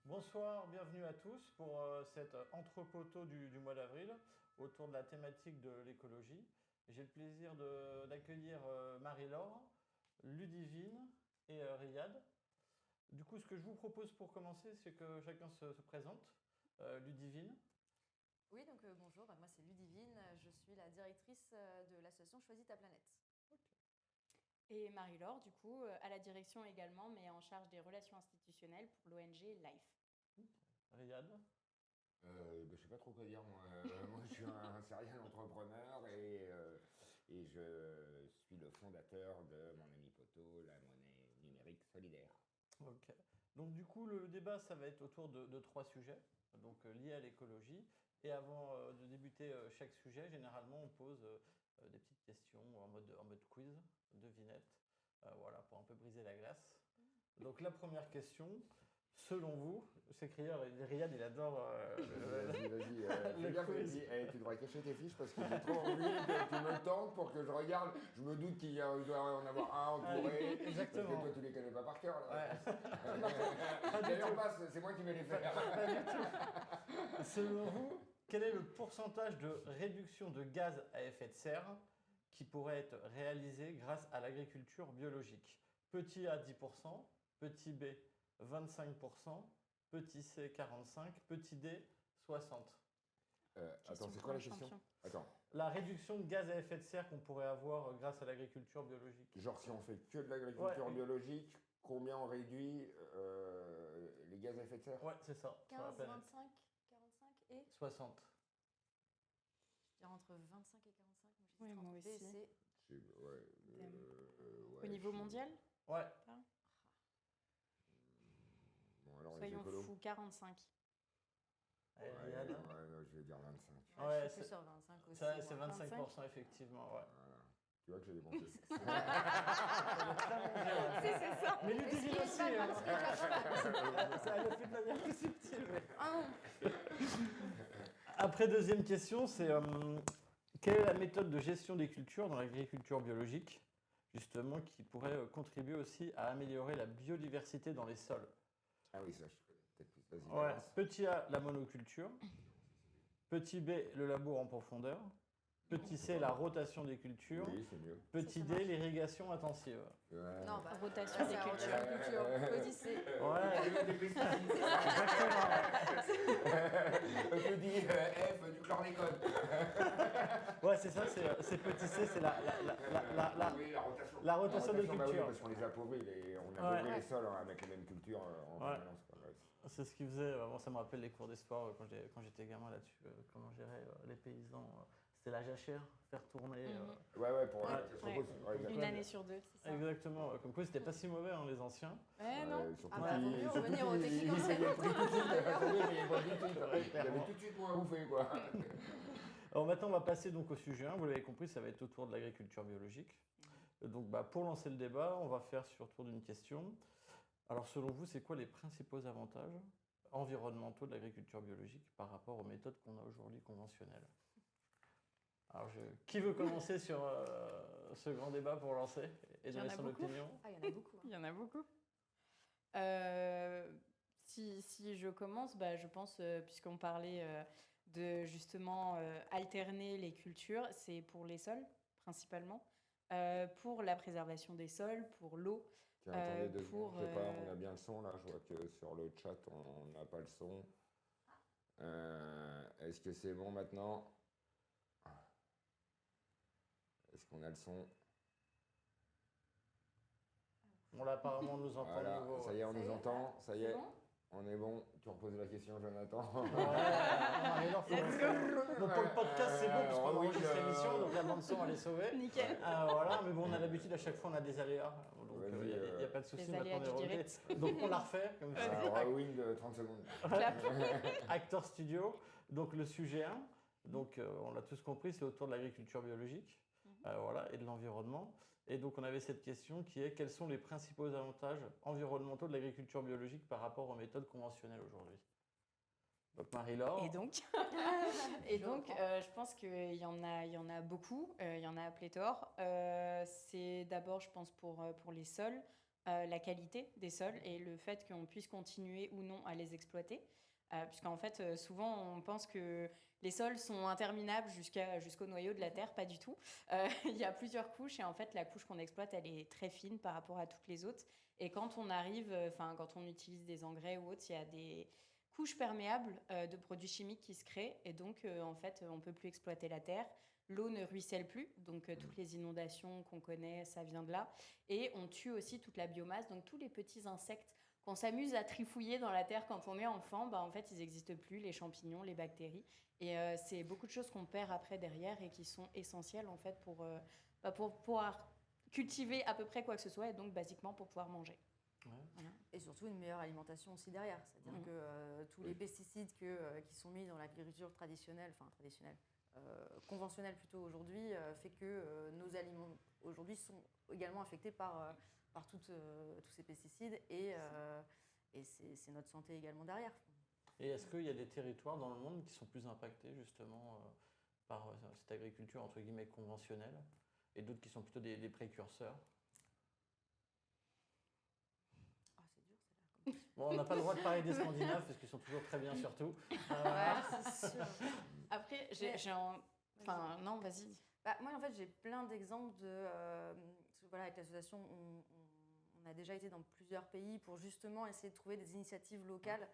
Bonsoir, bienvenue à tous pour cet entrephoto du mois d'avril autour de la thématique de l'écologie. J'ai le plaisir d'accueillir Marie-Laure, Ludivine et Riyad. Du coup, ce que je vous propose pour commencer, c'est que chacun se présente. Ludivine. Oui, donc bonjour, moi c'est Ludivine, je suis la directrice de l'association Choisis ta planète. Et Marie-Laure, du coup, à la direction également, mais en charge des relations institutionnelles pour l'ONG LIFE. Riyad. Je sais pas trop quoi dire, moi. Moi, je suis un serial entrepreneur et je suis le fondateur de mon ami Poto, la monnaie numérique solidaire. Ok. Donc du coup, le débat, ça va être autour de trois sujets, donc liés à l'écologie. Et avant de débuter chaque sujet, généralement, on pose des petites questions en mode quiz, devinette, voilà, pour un peu briser la glace. Donc la première question, selon vous, c'est que Riyad, il adore Vas-y, le fais gaffe, quiz. tu devrais cacher tes fiches parce que j'ai trop envie que tu me tentes pour que je regarde. Je me doute qu'il doit en avoir un entouré. Exactement. Parce que toi, tu les connais pas par cœur. Là, Ouais. D'ailleurs, passe, c'est moi qui vais les faire. Pas du tout. Selon vous, quel est le pourcentage de réduction de gaz à effet de serre qui pourrait être réalisé grâce à l'agriculture biologique? Petit A 10%, petit B 25%, petit C 45%, petit D 60%. Attends, c'est quoi la question? Attends. La réduction de gaz à effet de serre qu'on pourrait avoir grâce à l'agriculture biologique. Genre, si on fait que de l'agriculture Ouais. biologique, combien on réduit les gaz à effet de serre? Ouais, c'est ça. sur la 15, planète. 25, 45 et 60. je dirais entre 25 et 45. Oui, moi entre B et aussi. C. Au niveau mondial, Ouais. Bon, alors, les soyons écolos. fous, 45. Allez, Ouais, Riyad. je vais dire 25. Ouais, je suis c'est- plus sur 25 aussi. Ça, c'est moi. 25%, effectivement. Ouais. Voilà. Tu vois que j'ai des bons trucs. C'est ça. Mais Ludivine Explique, aussi, hein. explique. Ça, elle le fait de manière plus subtile. mais- Ah non. Après, deuxième question, c'est quelle est la méthode de gestion des cultures dans l'agriculture biologique, justement, qui pourrait contribuer aussi à améliorer la biodiversité dans les sols? Ah oui, ça, je connais peut-être plus. Vas-y, Ouais. balance. Petit A, la monoculture. Petit B, le labour en profondeur. Petit C, la rotation des cultures. Oui, c'est mieux. Petit Ça D, marche. l'irrigation intensive. Ouais. Non, bah, Rotation là, des c'est cultures. rotation des cultures. Petit C. Ouais. On te dit F du chlordécone. Ouais, c'est ça, c'est petit C, c'est Oui, la rotation des bah oui, cultures. parce qu'on les appauvrit, on appauvrit Ouais. les sols avec les mêmes cultures en Ouais. permanence. Quoi. Ouais. C'est ce qu'ils faisaient. Bon, ça me rappelle les cours d'histoire quand j'étais gamin là-dessus. Comment gérer les paysans. C'était la jachère, faire tourner. Ouais, pour Ouais. je propose. Ouais, Une exactement. année sur deux, c'est ça. Exactement. Comme quoi, c'était pas si mauvais, hein, les anciens. Ouais, non. Surtout Ah bah, vaut mieux surtout revenir aux qu'il- techniques il anciennes. payait pris tout de suite, D'ailleurs. attendez, il payait pas tout de suite. Ouais, Il avait tout de suite moins à bouffer, quoi. Alors maintenant, on va passer donc au sujet 1. Vous l'avez compris, ça va être autour de l'agriculture biologique. Donc, pour lancer le débat, on va faire sur tour d'une question. Alors, selon vous, c'est quoi les principaux avantages environnementaux de l'agriculture biologique par rapport aux méthodes qu'on a aujourd'hui conventionnelles? Alors, qui veut commencer sur ce grand débat pour lancer et Il y en donner a son beaucoup. opinion? Ah, il y en a beaucoup. hein. Il y en a beaucoup. Si je commence, je pense, puisqu'on parlait de justement alterner les cultures, c'est pour les sols principalement, pour la préservation des sols, pour l'eau. Tiens, attendez deux pour, secondes, je sais pas, on a bien le son là, je vois que sur le chat on n'a pas le son. Est-ce que c'est bon maintenant? Est-ce qu'on a le son? Bon, là, apparemment, on nous entend de Voilà, nouveau. ça y est, on Ça y nous est, entend, ça y est, bon on est bon. Tu reposes la question, Jonathan. Ouais, Marie-Laure, faut- Let's go. Donc pour le podcast, c'est bon, parce qu'on oui, enregistre l'émission, donc la bande-son, elle est sauvée. Nickel. Voilà, mais bon, on a l'habitude, à chaque fois, on a des aléas. Donc Vas-y, il n'y a pas de souci, les aléas maintenant on est du revenu. direct. Donc on la refait, comme ça. Rewind de 30 secondes. Clap. Actor Studio. Donc le sujet 1, donc on l'a tous compris, c'est autour de l'agriculture biologique, voilà, et de l'environnement. Et donc on avait cette question qui est quels sont les principaux avantages environnementaux de l'agriculture biologique par rapport aux méthodes conventionnelles aujourd'hui? Donc Marie-Laure. Et donc, je pense qu'il y en a beaucoup, il y en a à pléthore. C'est d'abord, je pense, pour les sols, la qualité des sols et le fait qu'on puisse continuer ou non à les exploiter. Puisqu'en fait, souvent, on pense que les sols sont interminables jusqu'au noyau de la Terre, pas du tout. Il y a plusieurs couches et en fait, la couche qu'on exploite, elle est très fine par rapport à toutes les autres. Et quand on arrive, quand on utilise des engrais ou autres, il y a des couches perméables de produits chimiques qui se créent et donc, en fait, on ne peut plus exploiter la Terre. L'eau ne ruisselle plus, donc toutes les inondations qu'on connaît, ça vient de là. Et on tue aussi toute la biomasse, donc tous les petits insectes qu'on s'amuse à trifouiller dans la terre quand on est enfant, en fait, ils n'existent plus, les champignons, les bactéries. Et c'est beaucoup de choses qu'on perd après derrière et qui sont essentielles en fait pour pouvoir cultiver à peu près quoi que ce soit et donc basiquement pour pouvoir manger. Ouais. Voilà. Et surtout une meilleure alimentation aussi derrière. C'est-à-dire que tous les pesticides qui sont mis dans l'agriculture traditionnelle, conventionnelle plutôt aujourd'hui, fait que nos aliments aujourd'hui sont également affectés par tous ces pesticides et c'est notre santé également derrière. Et est-ce qu'il y a des territoires dans le monde qui sont plus impactés justement par cette agriculture entre guillemets conventionnelle et d'autres qui sont plutôt des précurseurs? Ah, c'est dur celle-là. Bon, on n'a pas le droit de parler des Scandinaves parce qu'ils sont toujours très bien surtout. Ouais, c'est sûr. Après, non, vas-y. Moi, en fait, j'ai plein d'exemples avec l'association, on a déjà été dans plusieurs pays pour justement essayer de trouver des initiatives locales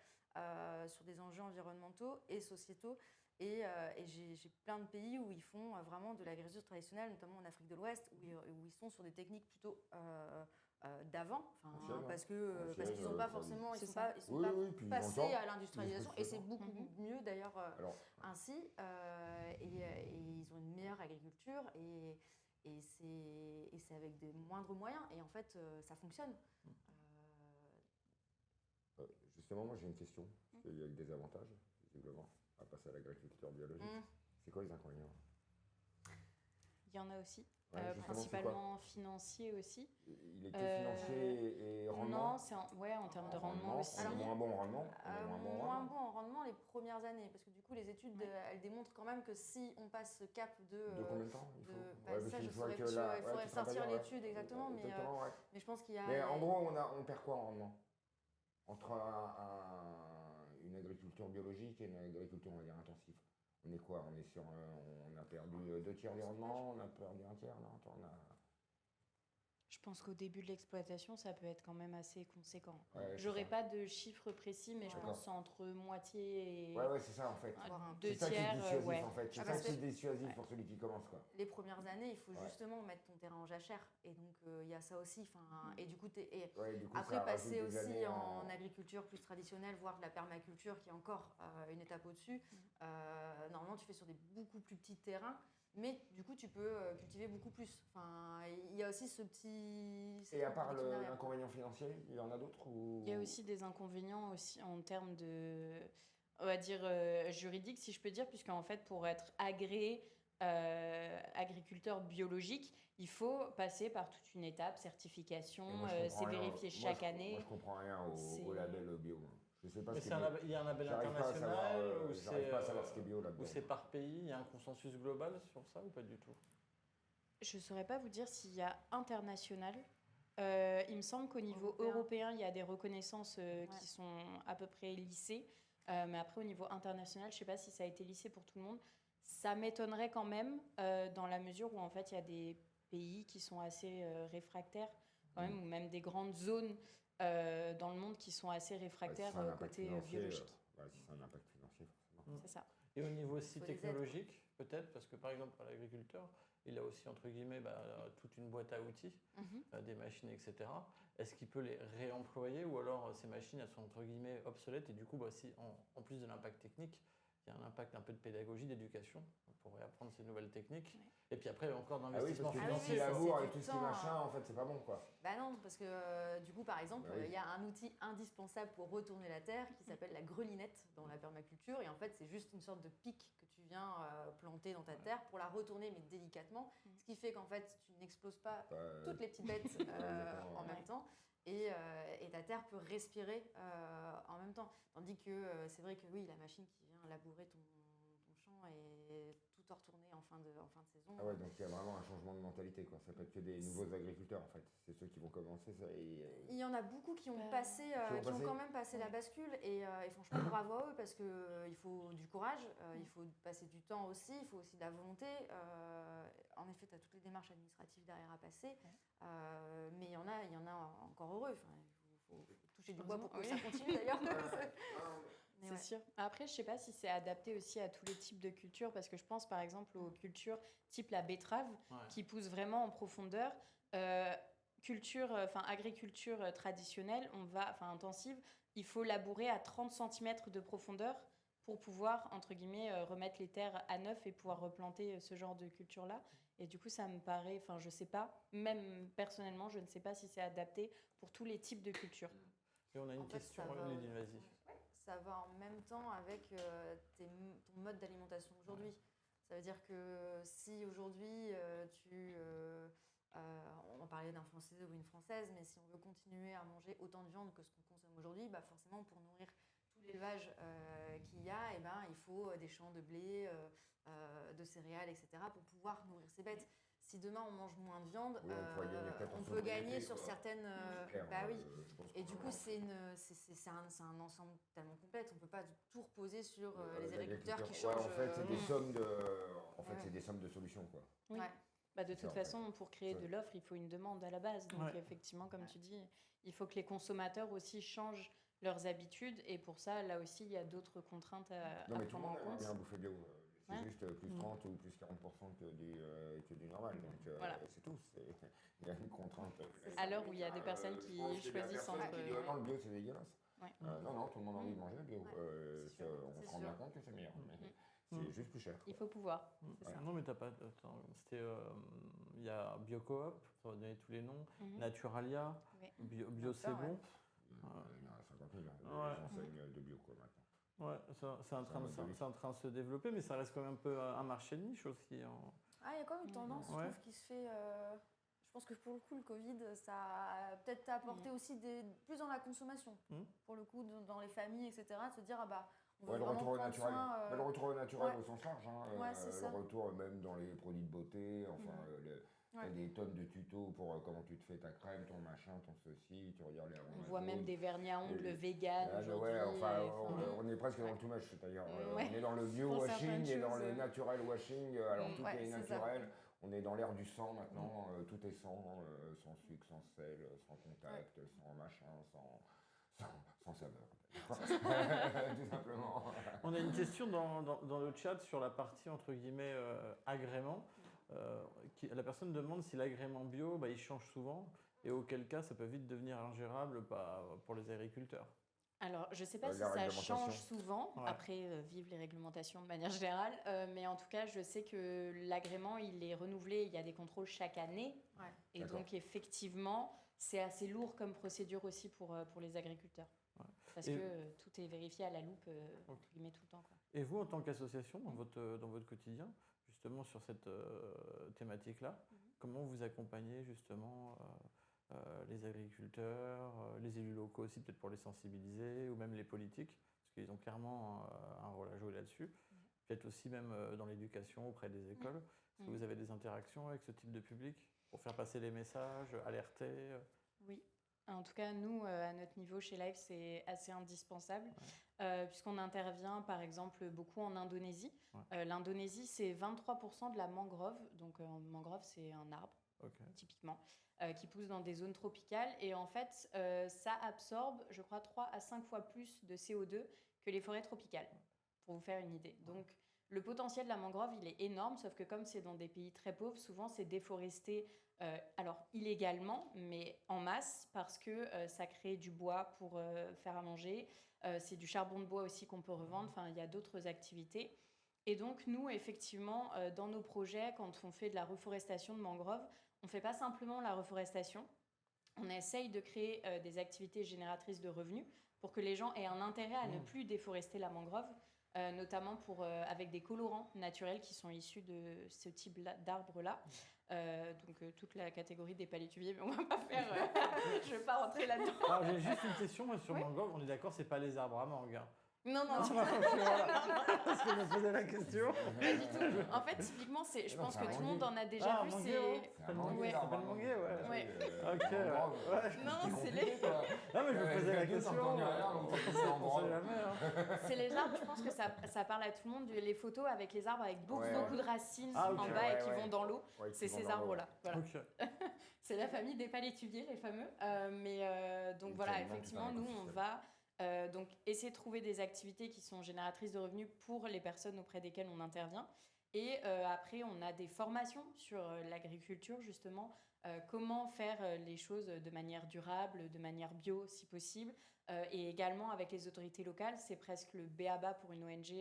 sur des enjeux environnementaux et sociétaux. Et j'ai plein de pays où ils font vraiment de l'agriculture traditionnelle, notamment en Afrique de l'Ouest, où ils sont sur des techniques plutôt d'avant, parce qu'ils n'ont pas forcément, ils sont pas passés à l'industrialisation, et c'est beaucoup mieux d'ailleurs ainsi. Et ils ont une meilleure agriculture et c'est avec des moindres moyens, et en fait ça fonctionne. Justement, moi j'ai une question. Il y a des avantages, visiblement, à passer à l'agriculture biologique. C'est quoi les inconvénients? Il y en a aussi. Principalement financier aussi. Il était financier et rendement? Non, c'est en termes de rendement aussi. Alors, moins bon en rendement? Moins bon en rendement les premières années, parce que du coup les études elles démontrent quand même que si on passe ce cap de combien de temps il faut? Il faudrait sortir l'étude exactement, mais je pense qu'il y a... Mais en gros, on perd quoi en rendement? Entre une agriculture biologique et une agriculture, on va dire, intensive. On est quoi? On a perdu 2/3 du rendement, on a perdu 1/3, non? Je pense qu'au début de l'exploitation, ça peut être quand même assez conséquent. Ouais, J'aurais pas de chiffres précis, mais je pense que c'est entre moitié et... Ouais, c'est ça en fait. Deux c'est tiers, ça qui est dissuasif en fait. C'est ça qui est dissuasif pour celui qui commence, quoi. Les premières années, il faut justement mettre ton terrain en jachère. Et donc, il y a ça aussi. Et du coup, après, passer aussi en agriculture plus traditionnelle, voire de la permaculture, qui est encore une étape au-dessus. Normalement, tu fais sur des beaucoup plus petits terrains. Mais du coup, tu peux cultiver beaucoup plus. Il y a aussi ce petit... Et à part l'inconvénient financier, il y en a d'autres ou... Il y a aussi des inconvénients aussi en termes de, on va dire, juridiques, si je peux dire, puisqu'en fait, pour être agréé agriculteur biologique, il faut passer par toute une étape, certification, c'est vérifié chaque année. Moi, je comprends rien au label bio. Je sais pas il y a un label international j'arrive pas à savoir ce qui est bio là-dedans. Ou c'est par pays? Il y a un consensus global sur ça ou pas du tout? Je ne saurais pas vous dire s'il y a international. Il me semble qu'au niveau européen, il y a des reconnaissances qui sont à peu près lissées. Mais après, au niveau international, je ne sais pas si ça a été lissé pour tout le monde. Ça m'étonnerait quand même, dans la mesure où en fait, il y a des pays qui sont assez réfractaires, quand même, ou même des grandes zones dans le monde qui sont assez réfractaires côté biologique. Si c'est un impact financier, forcément. C'est ça. Et au niveau aussi technologique, peut-être, parce que par exemple, l'agriculteur, il a aussi, entre guillemets, toute une boîte à outils, des machines, etc. Est-ce qu'il peut les réemployer ou alors ces machines, elles sont, entre guillemets, obsolètes et du coup, si, en plus de l'impact technique, il y a un impact un peu de pédagogie, d'éducation pour réapprendre ces nouvelles techniques. Ouais. Et puis après, encore d'investissement financier. Labour et tout ce qui est machin, en fait, c'est pas bon, quoi. Non, parce que du coup, par exemple, il y a un outil indispensable pour retourner la terre qui s'appelle la grelinette dans la permaculture. Et en fait, c'est juste une sorte de pic que tu viens planter dans ta terre pour la retourner, mais délicatement. Ce qui fait qu'en fait, tu n'exploses pas toutes les petites bêtes en même temps. Et ta terre peut respirer en même temps. Tandis que c'est vrai que oui, la machine qui vient labourer ton champ et tout en retourner en fin de saison. Ah ouais, donc il y a vraiment un changement de mentalité, quoi. Ça peut être que des nouveaux agriculteurs, en fait. C'est ceux qui vont commencer ça. Il y en a beaucoup qui ont Bah, passé, qui ont quand même passé la Ouais. bascule et franchement bravo à eux parce que il faut du courage, il faut passer du temps aussi, il faut aussi de la volonté. En effet, tu as toutes les démarches administratives derrière à passer, mais il y en a encore heureux. Enfin, faut toucher du bois pour que ça continue d'ailleurs. Mais C'est ouais. sûr. Après, je sais pas si c'est adapté aussi à tous les types de cultures, parce que je pense par exemple aux cultures type la betterave, Ouais. qui poussent vraiment en profondeur. Agriculture traditionnelle, intensive, il faut labourer à 30 cm de profondeur pour pouvoir, entre guillemets, remettre les terres à neuf et pouvoir replanter ce genre de culture-là. Et du coup, ça me paraît, enfin, je sais pas, même personnellement, je ne sais pas si c'est adapté pour tous les types de cultures. Et on a une En fait, question, ça va- Lydie, vas-y. Ça va en même temps avec ton mode d'alimentation aujourd'hui. Ça veut dire que si aujourd'hui on parlait d'un Français ou une Française, mais si on veut continuer à manger autant de viande que ce qu'on consomme aujourd'hui, bah forcément pour nourrir tout l'élevage qu'il y a, il faut des champs de blé, de céréales, etc. pour pouvoir nourrir ces bêtes. Si demain on mange moins de viande, Oui, on pourrait gagner peut-être en on peut gagner sobriété, sur quoi. certaines. C'est clair, Bah oui. je pense Et qu'on du a- coup, c'est un ensemble tellement complexe. On ne peut pas tout reposer sur les l'agriculteur. agriculteurs qui Ouais, changent. en fait, c'est des sommes de... En fait, Ouais. c'est des sommes de solutions, quoi. Oui. Ouais. Bah, de C'est ça, toute en fait. façon, pour créer Ça- de l'offre, il faut une demande à la base. Donc, Ouais. effectivement, comme Ouais. tu dis, il faut que les consommateurs aussi changent leurs habitudes. Et pour ça, là aussi, il y a d'autres contraintes Non, à mais tout le prendre en monde aimerait compte. bien bouffer bio. C'est Ouais. juste plus 30 ou plus 40% que du normal. Donc, Voilà. c'est tout. Il y a une contrainte. À l'heure où il y a des personnes qui Je pense qu'il y a choisissent personne entre- qui dit, non, le bio, c'est dégueulasse. Ouais. Non, tout le monde a envie de manger le bio. Ouais, c'est sûr, On c'est se rend bien sûr. compte que c'est meilleur. Mais Mm. c'est juste plus cher. Il faut pouvoir. C'est Ouais. ça. Non, mais t'as pas. Attends, c'était. Il y a BioCoop, ça va donner tous les noms. Mhm. Naturalia, Oui. Bio c'est ça, ouais. bon. Il y en a 50 000 Ouais. enseignes de bio, quoi, maintenant. Ouais, c'est en train de, mode de vie. c'est en train de se développer, mais ça reste quand même un peu un marché de niche aussi. Il y a quand même une tendance, Ouais. je trouve, qui se fait. Je pense que pour le coup, le Covid, ça a peut-être apporté aussi plus dans la consommation. Pour le coup, dans les familles, etc. De se dire, on veut Ouais, le vraiment retour au prendre naturel. soin. Le retour au naturel ouais. au sens large. Ouais, c'est ça. Le retour même dans les produits de beauté. Enfin, Ouais. t'as des tonnes de tutos pour comment tu te fais ta crème, ton machin, ton ceci. Tu regardes les On voit même des vernis à ongles vegan aujourd'hui. Ouais, enfin, enfin, on est presque dans le too much. C'est-à-dire, Ouais. on est dans le Pour bio-washing certaines et dans le choses. natural washing. Alors tout Ouais, est c'est ça. naturel. On est dans l'ère du sang maintenant. Tout est sans, sans sucre, sans sel, sans contact, sans machin, sans saveur. Tout simplement. On a une question dans le chat sur la partie entre guillemets agrément. La personne demande si l'agrément bio, il change souvent et auquel cas ça peut vite devenir ingérable pour les agriculteurs. Alors, je ne sais pas si La ça réglementation. change souvent, Ouais. après, vive les réglementations de manière générale, mais en tout cas, je sais que l'agrément, il est renouvelé, il y a des contrôles chaque année, Ouais. et D'accord. donc effectivement, c'est assez lourd comme procédure aussi pour les agriculteurs, Ouais. parce Et- que tout est vérifié à la loupe, entre guillemets, tout le temps, quoi. Et vous, en tant qu'association, dans votre quotidien, justement sur cette thématique-là, comment vous accompagnez justement les agriculteurs, les élus locaux aussi, peut-être pour les sensibiliser, ou même les politiques, parce qu'ils ont clairement un rôle à jouer là-dessus. Peut-être aussi même dans l'éducation auprès des écoles. Est-ce que vous avez des interactions avec ce type de public pour faire passer les messages, alerter Oui. En tout cas, nous, à notre niveau chez Life, c'est assez indispensable, puisqu'on intervient, par exemple, beaucoup en Indonésie. Ouais. L'Indonésie, c'est 23% de la mangrove. Donc, mangrove, c'est un arbre, Ok. typiquement, qui pousse dans des zones tropicales. Et en fait, ça absorbe, je crois, 3 à 5 fois plus de CO2 que les forêts tropicales, pour vous faire une idée. Donc, le potentiel de la mangrove, il est énorme, sauf que comme c'est dans des pays très pauvres, souvent c'est déforesté, alors illégalement, mais en masse, parce que ça crée du bois pour faire à manger. C'est du charbon de bois aussi qu'on peut revendre. Enfin, il y a d'autres activités. Et donc, nous, effectivement, dans nos projets, quand on fait de la reforestation de mangroves, on ne fait pas simplement la reforestation. On essaye de créer des activités génératrices de revenus pour que les gens aient un intérêt à ne plus déforester la mangrove, notamment avec des colorants naturels qui sont issus de ce type d'arbres-là. Donc toute la catégorie des palétuviers, mais on va pas faire... je ne vais pas rentrer là-dedans. Alors j'ai juste une question moi, sur Oui. mangrove. On est d'accord, c'est pas les arbres à mangue. Hein. Non, non, Parce que je me posais la question. pas du tout. En fait, typiquement, je Non, pense c'est que un tout le monde en a déjà Ah, vu. manguier, ouais. C'est Ça s'appelle un manguier, manguier, ça s'appelle normalement. manguier, ouais. Ouais. Ok, ouais. Non, c'est compliqué, toi. Non, mais je me posais la J'ai question. entendu rien, donc On c'est sait en branle. jamais. Hein. C'est les arbres, je pense que ça parle à tout le monde. Les photos avec les arbres avec beaucoup, Ouais. beaucoup de racines Ah, ok. en bas et Ouais, qui ouais. vont dans l'eau. Ouais, C'est qui vont ces dans l'eau, arbres-là. Voilà. Ok. C'est la famille des palétuviers, les fameux. Donc Et voilà, ça alimente effectivement, tout un nous, on écosystème. va donc essayer de trouver des activités qui sont génératrices de revenus pour les personnes auprès desquelles on intervient. Et après, on a des formations sur l'agriculture, justement, comment faire les choses de manière durable, de manière bio, si possible. Et également, avec les autorités locales, c'est presque le b.a.-ba pour une ONG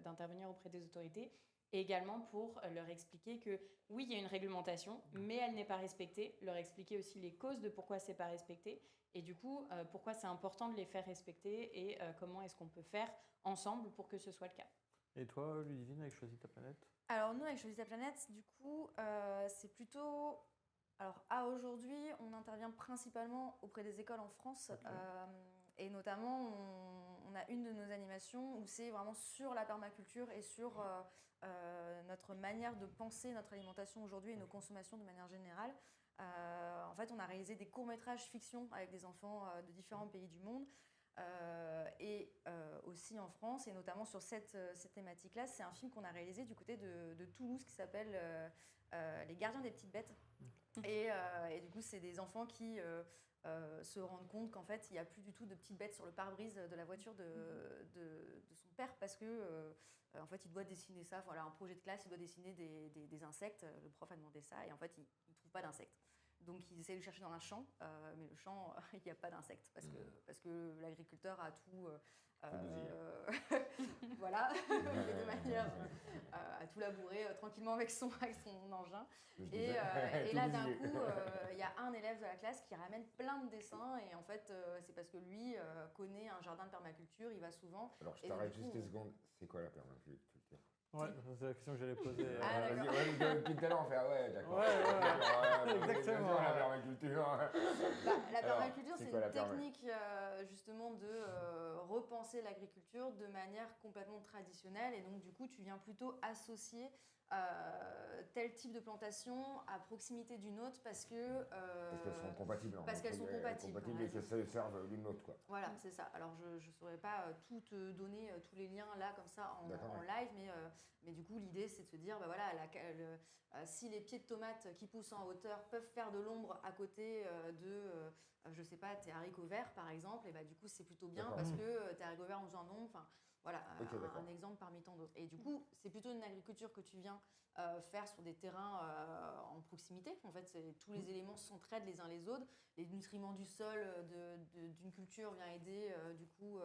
d'intervenir auprès des autorités. Et également pour leur expliquer que oui, il y a une réglementation, mais elle n'est pas respectée. Leur expliquer aussi les causes de pourquoi c'est pas respecté. Et du coup, pourquoi c'est important de les faire respecter et comment est-ce qu'on peut faire ensemble pour que ce soit le cas. Et toi, Ludivine, avec Choisis ta planète? Alors nous, avec Choisis ta planète, du coup, c'est plutôt... Alors à aujourd'hui, on intervient principalement auprès des écoles en France. Ok. Et notamment, on a une de nos animations où c'est vraiment sur la permaculture et sur notre manière de penser notre alimentation aujourd'hui et nos consommations de manière générale. En fait, on a réalisé des courts-métrages fiction avec des enfants de différents pays du monde. Et aussi en France, et notamment sur cette thématique-là, c'est un film qu'on a réalisé du côté de Toulouse qui s'appelle Les Gardiens des petites bêtes. Et du coup, c'est des enfants qui se rendent compte qu'en fait, il n'y a plus du tout de petites bêtes sur le pare-brise de la voiture de son père parce que en fait, il doit dessiner ça. Voilà, un projet de classe, il doit dessiner des insectes. Le prof a demandé ça et en fait, il ne trouve pas d'insectes. Donc, ils essaient de le chercher dans un champ, mais le champ, il n'y a pas d'insectes parce que l'agriculteur a tout. Voilà, de manière à tout labourer tranquillement avec son engin. Et là, d'un coup, il y a un élève de la classe qui ramène plein de dessins. Et en fait, c'est parce que lui connaît un jardin de permaculture, il va souvent. Alors, je Et t'arrête du juste coup, 2 secondes. C'est quoi la permaculture? Ouais, c'est la question que j'allais poser. Ah, Vas-y, d'accord. ouais, parce que depuis tout à l'heure, on fait ah ouais, d'accord. Ouais, exactement. La permaculture. La Alors, permaculture, c'est c'est quoi une la perma- technique justement de repenser l'agriculture de manière complètement traditionnelle. Et donc, du coup, tu viens plutôt associer tel type de plantation à proximité d'une autre parce que... Parce qu'elles sont compatibles. parce qu'elles sont compatibles, Compatibles ouais. et qu'elles se servent l'une l'autre, quoi. Voilà, c'est ça. Alors, je ne saurais pas tout te donner, tous les liens là, comme ça, D'accord, en ouais. live, mais du coup, l'idée, c'est de se dire, bah voilà, si les pieds de tomates qui poussent en hauteur peuvent faire de l'ombre à côté je sais pas, tes haricots verts, par exemple, et bah du coup, c'est plutôt bien D'accord. parce que tes haricots verts ont besoin d'ombre. Enfin, voilà, Ok, d'accord. un exemple parmi tant d'autres. Et du coup, c'est plutôt une agriculture que tu viens faire sur des terrains en proximité. En fait, tous les éléments s'entraident les uns les autres. Les nutriments du sol d'une culture vient aider du coup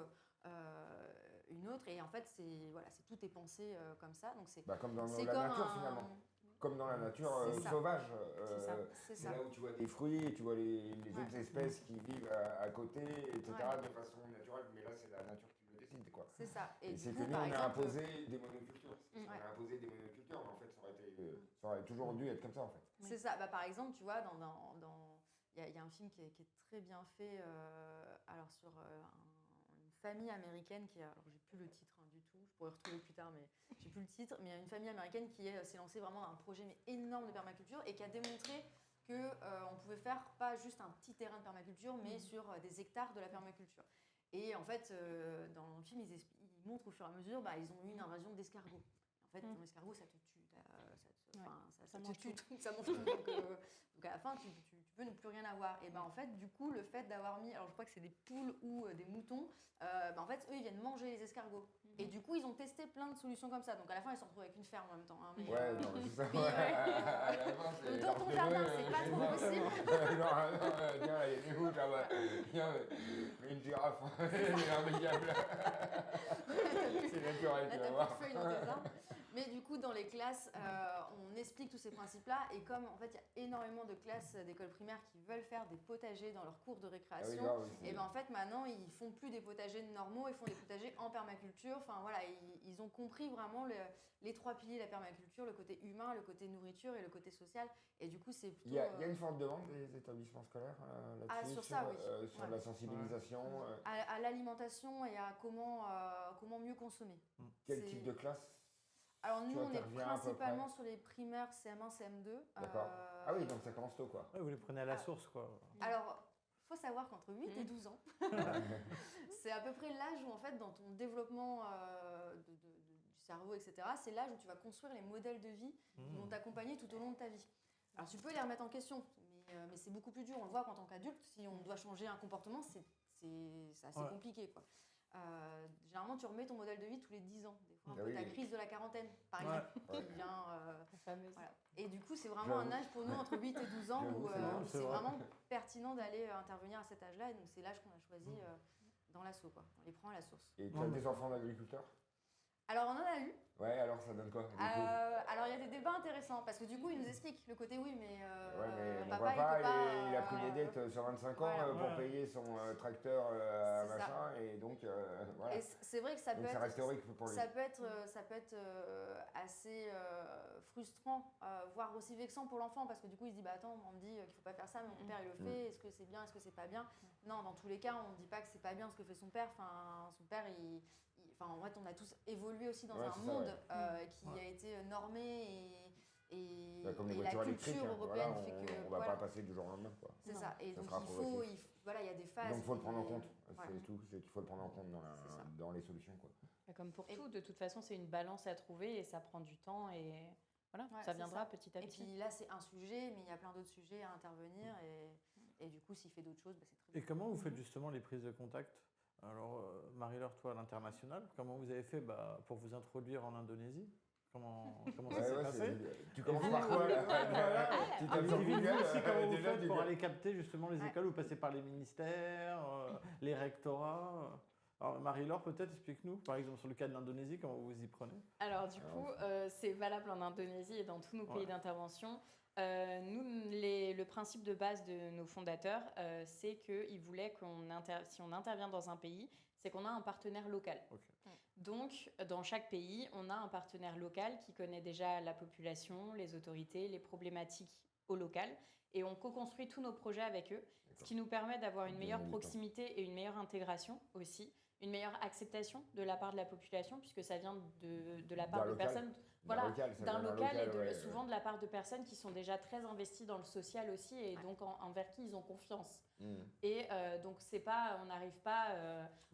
une autre. Et en fait, tout est pensé comme ça. Donc Bah, comme dans c'est la comme nature, finalement. Comme dans la nature C'est ça. sauvage. c'est C'est ça. là où tu vois des fruits et tu vois les Ouais. autres espèces qui vivent à côté, etc. Ouais. de façon naturelle. Mais là, c'est la nature qui le décide, quoi. C'est ça. Et du c'est coup, que nous, par on a exemple, imposé des monocultures. Ouais. On a imposé des monocultures, mais en fait, ça aurait toujours dû être comme ça, en fait. c'est ça. Bah, par exemple, tu vois, il y a un film qui est très bien fait alors sur une famille américaine qui alors j'ai plus le titre du tout, je pourrais retrouver plus tard, mais j'ai plus le titre, mais il y a une famille américaine qui s'est lancée vraiment dans un projet mais énorme de permaculture et qui a démontré que on pouvait faire pas juste un petit terrain de permaculture, mais sur des hectares de la permaculture. Et en fait, dans le film, ils montrent au fur et à mesure, ils ont eu une invasion d'escargots. En fait, un escargot, ça te tue. Ça mange te tue tout. tout, ça mange tout. Donc à la fin, tu peux ne plus rien avoir. Et en fait, du coup, le fait d'avoir mis, alors je crois que c'est des poules ou des moutons, en fait, eux, ils viennent manger les escargots. Et du coup, ils ont testé plein de solutions comme ça. Donc à la fin, ils se retrouvent avec une ferme en même temps. Hein, mais, Ouais, non, c'est ça. mais, À la fin, c'est dans ton jardin, c'est pas trop possible. Non, tiens, il est où, là-bas? Tiens, une girafe, elle est impeccable. C'est naturel, Là, tu vas t'as plus voir. de feuilles dans tes arbres. Mais du coup, dans les classes, on explique tous ces principes-là. Et comme en fait, il y a énormément de classes d'école primaire qui veulent faire des potagers dans leurs cours de récréation, et ben en fait, maintenant, ils font plus des potagers normaux, ils font des potagers en permaculture. Enfin voilà, ils ont compris vraiment les 3 piliers de la permaculture, le côté humain, le côté nourriture et le côté social. Et du coup, c'est plutôt. Il y a une forte demande des établissements scolaires là-dessus, sur ça, oui. sur la sensibilisation. À l'alimentation et à comment mieux consommer. Quel type de classe? Alors nous, on est interviens à peu principalement près sur les primaires CM1, CM2. D'accord. Ah oui, donc ça commence tôt, quoi. Ouais, vous les prenez à la source, quoi. Alors, il faut savoir qu'entre 8 et 12 ans, c'est à peu près l'âge où, en fait, dans ton développement du cerveau, etc., c'est l'âge où tu vas construire les modèles de vie qui vont t'accompagner tout au long de ta vie. Alors, tu peux les remettre en question, mais c'est beaucoup plus dur. On le voit qu'en tant qu'adulte, si on doit changer un comportement, c'est assez compliqué, quoi. Généralement, tu remets ton modèle de vie tous les 10 ans. Des fois, un peu ta crise de la quarantaine, par exemple, qui vient. Voilà. Et du coup, c'est vraiment un âge pour nous, entre 8 et 12 ans, où c'est vraiment pertinent d'aller intervenir à cet âge-là. Et donc, c'est l'âge qu'on a choisi dans l'assaut, quoi. On les prend à la source. Et tu as des enfants d'agriculteurs? Alors, on en a eu. Ouais, alors ça donne quoi du coup Alors, il y a des débats intéressants, parce que du coup, ils nous expliquent le côté oui, mais, mon papa, papa, il peut pas, il a pris des dettes sur 25 ans pour payer son tracteur C'est machin, ça. et donc voilà. Et c'est vrai que ça Donc peut ça être. reste théorique pour lui. Ça peut être assez frustrant, voire aussi vexant pour l'enfant, parce que du coup, il se dit, bah attends, on me dit qu'il ne faut pas faire ça, mais mon père, il le fait, est-ce que c'est bien, est-ce que c'est pas bien? Non, dans tous les cas, on ne dit pas que c'est pas bien ce que fait son père. Enfin, son père, en fait, on a tous évolué aussi dans un monde qui a été normé Comme les et la voitures électriques, culture européenne voilà, fait que. on va pas passer du jour au lendemain, quoi. C'est ça. Et Ça donc, sera progressif. voilà, il y a des phases. Donc il faut le prendre en compte, Voilà. c'est tout, c'est qu'il faut le prendre en compte dans les solutions, quoi. Comme pour tout, de toute façon, c'est une balance à trouver et ça prend du temps et voilà, Ouais, ça c'est viendra ça. petit à Et petit. puis là, c'est un sujet, mais il y a plein d'autres sujets à intervenir. Et du coup, s'il fait d'autres choses, bah, c'est très bien. Et comment vous faites justement les prises de contact? Alors, Marie-Laure, toi à l'international, comment vous avez fait pour vous introduire en Indonésie? Comment ça s'est passé? Tu commences par quoi là? Tu tapes sur Dites-nous Google, aussi comment vous déjà, faites tu pour vois. aller capter justement les écoles. Vous passez par les ministères, les rectorats. Alors Marie-Laure, peut-être explique-nous, par exemple sur le cas de l'Indonésie, comment vous y prenez? Alors du coup, c'est valable en Indonésie et dans tous nos pays d'intervention. Nous, le principe de base de nos fondateurs, c'est qu'ils voulaient si on intervient dans un pays, c'est qu'on a un partenaire local. Okay. Donc, dans chaque pays, on a un partenaire local qui connaît déjà la population, les autorités, les problématiques au local, et on co-construit tous nos projets avec eux, ce qui nous permet d'avoir une meilleure proximité et une meilleure intégration aussi, une meilleure acceptation de la part de la population, puisque ça vient de la part de personnes... Voilà, d'un local et souvent de la part de personnes qui sont déjà très investies dans le social aussi et donc envers qui ils ont confiance. Et donc c'est pas, on n'arrive pas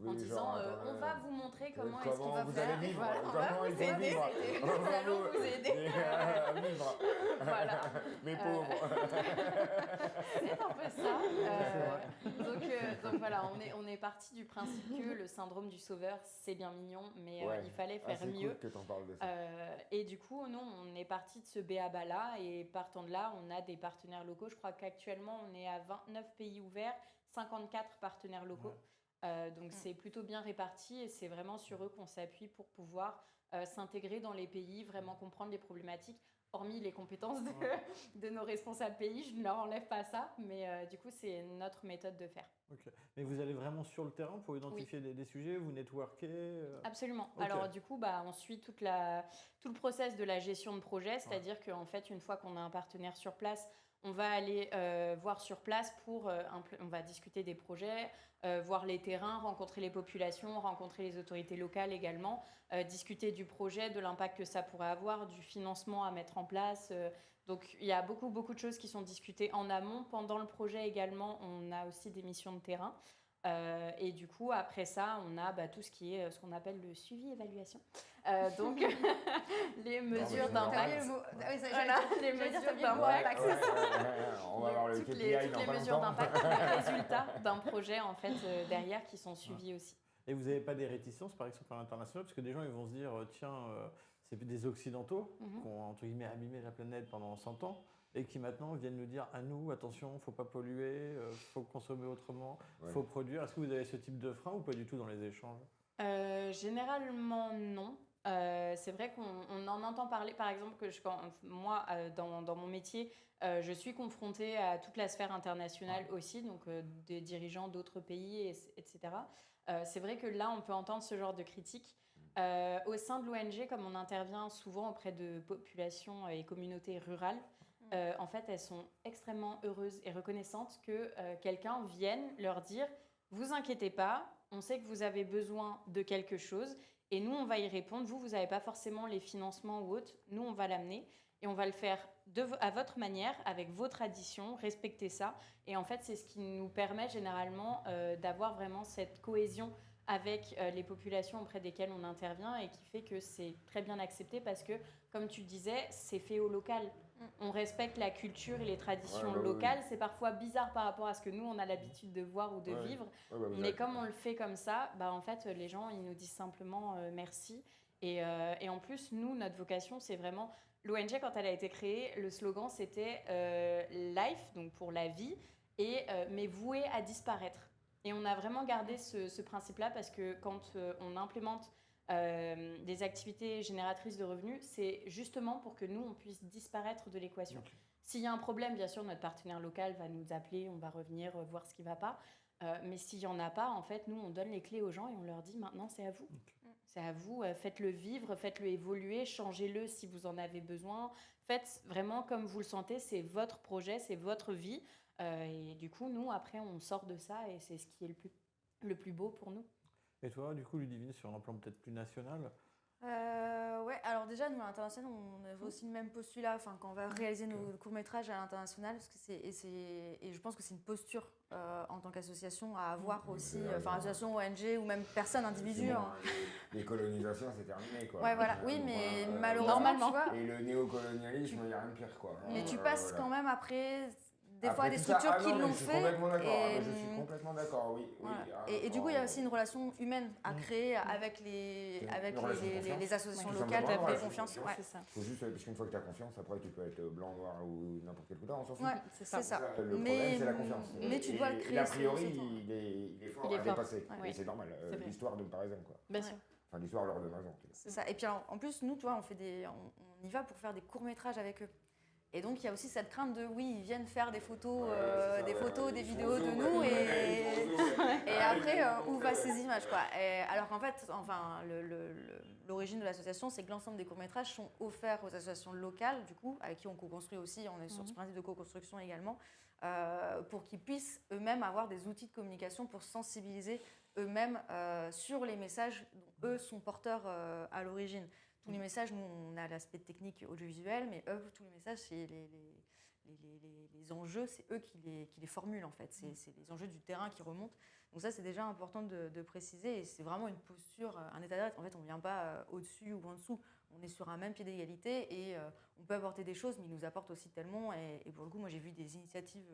en disant on va vous montrer comment est-ce qu'il va faire. Vivre, Voilà, on comment va ils vous vont aider. vivre. Nous allons vous aider. À vivre. Voilà. Mes pauvres. C'est un peu ça. Donc voilà, on est parti du principe que le syndrome du sauveur, c'est bien mignon, mais il fallait faire mieux. Cool que t'en parles de ça. Et du coup, nous, on est parti de ce b.a.-ba-là et partant de là, on a des partenaires locaux. Je crois qu'actuellement, on est à 29 pays ouverts, 54 partenaires locaux. Donc c'est plutôt bien réparti et c'est vraiment sur eux qu'on s'appuie pour pouvoir s'intégrer dans les pays, vraiment comprendre les problématiques. Hormis les compétences de nos responsables pays, je ne leur enlève pas ça, mais du coup, c'est notre méthode de faire. Okay. Mais vous allez vraiment sur le terrain pour identifier des sujets, vous networkez Absolument. Okay. Alors du coup, on suit tout le process de la gestion de projet, c'est-à-dire qu'en fait, une fois qu'on a un partenaire sur place, on va aller voir sur place on va discuter des projets, voir les terrains, rencontrer les populations, rencontrer les autorités locales également, discuter du projet, de l'impact que ça pourrait avoir, du financement à mettre en place. Donc il y a beaucoup de choses qui sont discutées en amont. Pendant le projet également, on a aussi des missions de terrain. Et du coup, après ça, on a tout ce qui est ce qu'on appelle le suivi-évaluation. Donc, les mesures d'impact. Les mesures d'impact. On va avoir le KPI toutes les mesures d'impact, les résultats d'un projet en fait derrière qui sont suivis aussi. Et vous n'avez pas des réticences, par exemple, à l'international, parce que des gens ils vont se dire, tiens, c'est des Occidentaux qui ont entre guillemets abîmé la planète pendant 100 ans. Et qui maintenant viennent nous dire à nous, attention, il ne faut pas polluer, il faut consommer autrement, il faut produire. Est-ce que vous avez ce type de frein ou pas du tout dans les échanges? Généralement non. C'est vrai qu'on en entend parler, par exemple, moi, dans mon métier, je suis confrontée à toute la sphère internationale aussi, donc des dirigeants d'autres pays, etc. C'est vrai que là, on peut entendre ce genre de critiques. Au sein de l'ONG, comme on intervient souvent auprès de populations et communautés rurales, en fait, elles sont extrêmement heureuses et reconnaissantes que quelqu'un vienne leur dire, vous inquiétez pas, on sait que vous avez besoin de quelque chose et nous, on va y répondre. Vous n'avez pas forcément les financements ou autres. Nous, on va l'amener et on va le faire à votre manière, avec vos traditions, respecter ça. Et en fait, c'est ce qui nous permet généralement d'avoir vraiment cette cohésion avec les populations auprès desquelles on intervient et qui fait que c'est très bien accepté parce que, comme tu disais, c'est fait au local. On respecte la culture et les traditions locales. C'est parfois bizarre par rapport à ce que nous, on a l'habitude de voir ou de vivre. Mais comme on le fait comme ça, en fait, les gens, ils nous disent simplement merci. Et en plus, nous, notre vocation, c'est vraiment... L'ONG, quand elle a été créée, le slogan, c'était Life, donc pour la vie, mais voué à disparaître. Et on a vraiment gardé ce principe-là parce que quand on implémente des activités génératrices de revenus, c'est justement pour que nous, on puisse disparaître de l'équation. Okay. S'il y a un problème, bien sûr, notre partenaire local va nous appeler, on va revenir voir ce qui ne va pas. Mais s'il n'y en a pas, en fait, nous, on donne les clés aux gens et on leur dit maintenant, c'est à vous. Okay. C'est à vous, faites-le vivre, faites-le évoluer, changez-le si vous en avez besoin. Faites vraiment comme vous le sentez, c'est votre projet, c'est votre vie. Et du coup, nous, après, on sort de ça et c'est ce qui est le plus beau pour nous. Et toi, du coup, Ludivine, sur un plan peut-être plus national Ouais, alors déjà, nous, à l'international, on avait aussi le même postulat quand on va réaliser nos courts-métrages à l'international, parce que et je pense que c'est une posture en tant qu'association à avoir aussi, association, ONG ou même personne, individu. Les colonisations, c'est terminé, quoi. Ouais, voilà, oui, mais malheureusement, tu vois... Et le néocolonialisme, il n'y a rien de pire, quoi. Mais tu passes quand même après... Des fois, des structures qui l'ont fait. Je suis complètement d'accord, oui. Voilà. Et du coup, il y a aussi une relation humaine à créer avec les associations locales de confiance. Ouais. C'est ça. Faut juste, parce qu'une fois que tu as confiance, après, tu peux être blanc, noir ou n'importe quelle couleur, on s'en fout. Ouais, c'est ça. Le problème, c'est la confiance. Mais tu dois le créer. L'a priori, il est fort à dépasser. Et c'est normal. L'histoire de par exemple, quoi. Bien sûr. Enfin, l'histoire lors de Mazan. C'est ça. Et puis, en plus, nous, tu vois, on y va pour faire des courts-métrages avec eux. Et donc, il y a aussi cette crainte de, oui, ils viennent faire des photos, des vidéos de nous, et après, où vont ces images, quoi. Alors qu'en fait, l'origine de l'association, c'est que l'ensemble des courts-métrages sont offerts aux associations locales, du coup, avec qui on co-construit aussi, on est sur ce principe de co-construction également, pour qu'ils puissent eux-mêmes avoir des outils de communication pour sensibiliser eux-mêmes sur les messages dont eux sont porteurs à l'origine. Tous les messages, nous, on a l'aspect technique audiovisuel, mais eux, tous les messages, c'est les enjeux, c'est eux qui les formulent, en fait. C'est les enjeux du terrain qui remontent. Donc ça, c'est déjà important de préciser. Et c'est vraiment une posture, un état d'être. En fait, on ne vient pas au-dessus ou en dessous. On est sur un même pied d'égalité et on peut apporter des choses, mais ils nous apportent aussi tellement. Et pour le coup, moi, j'ai vu des initiatives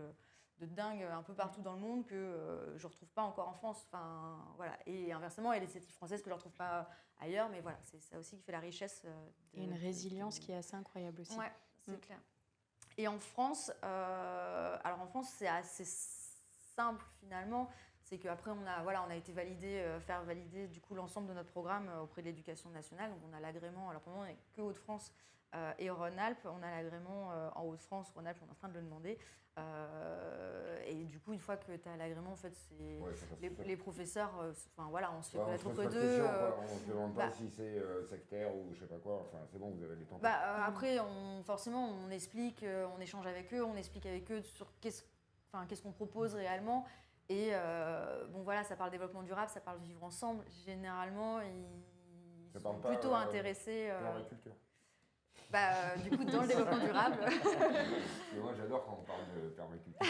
de dingue un peu partout dans le monde que je ne retrouve pas encore en France. Enfin, voilà. Et inversement, il y a des initiatives françaises que je ne retrouve pas ailleurs, mais voilà, c'est ça aussi qui fait la richesse. Et une résilience qui est assez incroyable aussi. Ouais, c'est clair. Et en France, c'est assez simple finalement. C'est qu'après, on a été faire valider du coup l'ensemble de notre programme auprès de l'Éducation nationale. Donc on a l'agrément, alors pour le moment, on n'est que Hauts-de-France et Rhône-Alpes. On a l'agrément en Hauts-de-France, Rhône-Alpes, on est en train de le demander. Et du coup, une fois que tu as l'agrément, en fait, les professeurs, on se fait connaître auprès d'eux. On se demande pas si c'est sectaire ou je sais pas quoi. Enfin, c'est bon, vous avez les temps. Après, forcément, on explique, on échange avec eux, on explique avec eux sur qu'est-ce qu'on propose réellement. Et ça parle développement durable, ça parle vivre ensemble. Généralement, ils sont plutôt intéressés. Du coup, dans le développement durable. Moi, j'adore quand on parle de permaculture.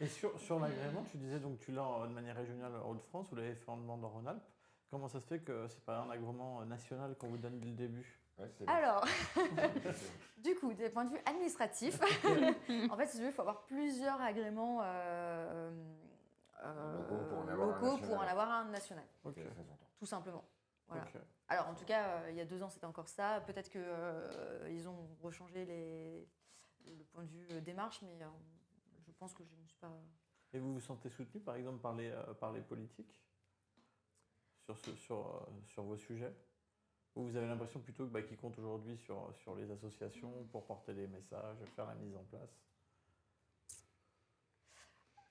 Et sur l'agrément, tu disais donc tu l'as de manière régionale en Hauts-de-France, vous l'avez fait en demande en Rhône-Alpes. Comment ça se fait que c'est pas un agrément national qu'on vous donne dès le début ? Alors, du coup, d'un point de vue administratif, en fait, si tu veux, il faut avoir plusieurs agréments locaux pour en avoir un national. Okay. Tout simplement. Voilà. Okay. Alors, en tout cas, il y a 2 ans, c'était encore ça. Peut-être qu'ils ont rechangé le point de vue démarche, mais je pense que je ne me suis pas... Et vous vous sentez soutenu, par exemple, par les politiques sur vos sujets ? Vous avez l'impression plutôt qu'ils comptent aujourd'hui sur les associations pour porter les messages, faire la mise en place?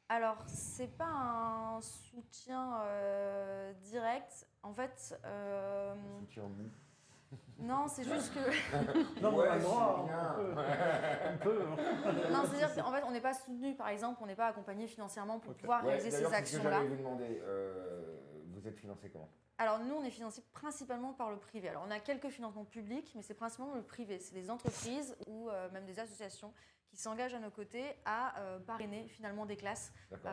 Alors, c'est pas un soutien direct. En fait, Soutien mou. non, c'est juste que. Non, mais on a Ouais, le droit, c'est on peut. Non, c'est-à-dire qu'en fait, on n'est pas soutenu, par exemple, on n'est pas accompagné financièrement pour Ok. pouvoir Ouais, réaliser ces d'ailleurs, c'est ce que actions-là. j'allais vous demander. Vous êtes financé comment? Alors, nous, on est financé principalement par le privé. Alors, on a quelques financements publics, mais c'est principalement le privé. C'est des entreprises ou même des associations qui s'engagent à nos côtés à parrainer finalement des classes. D'accord.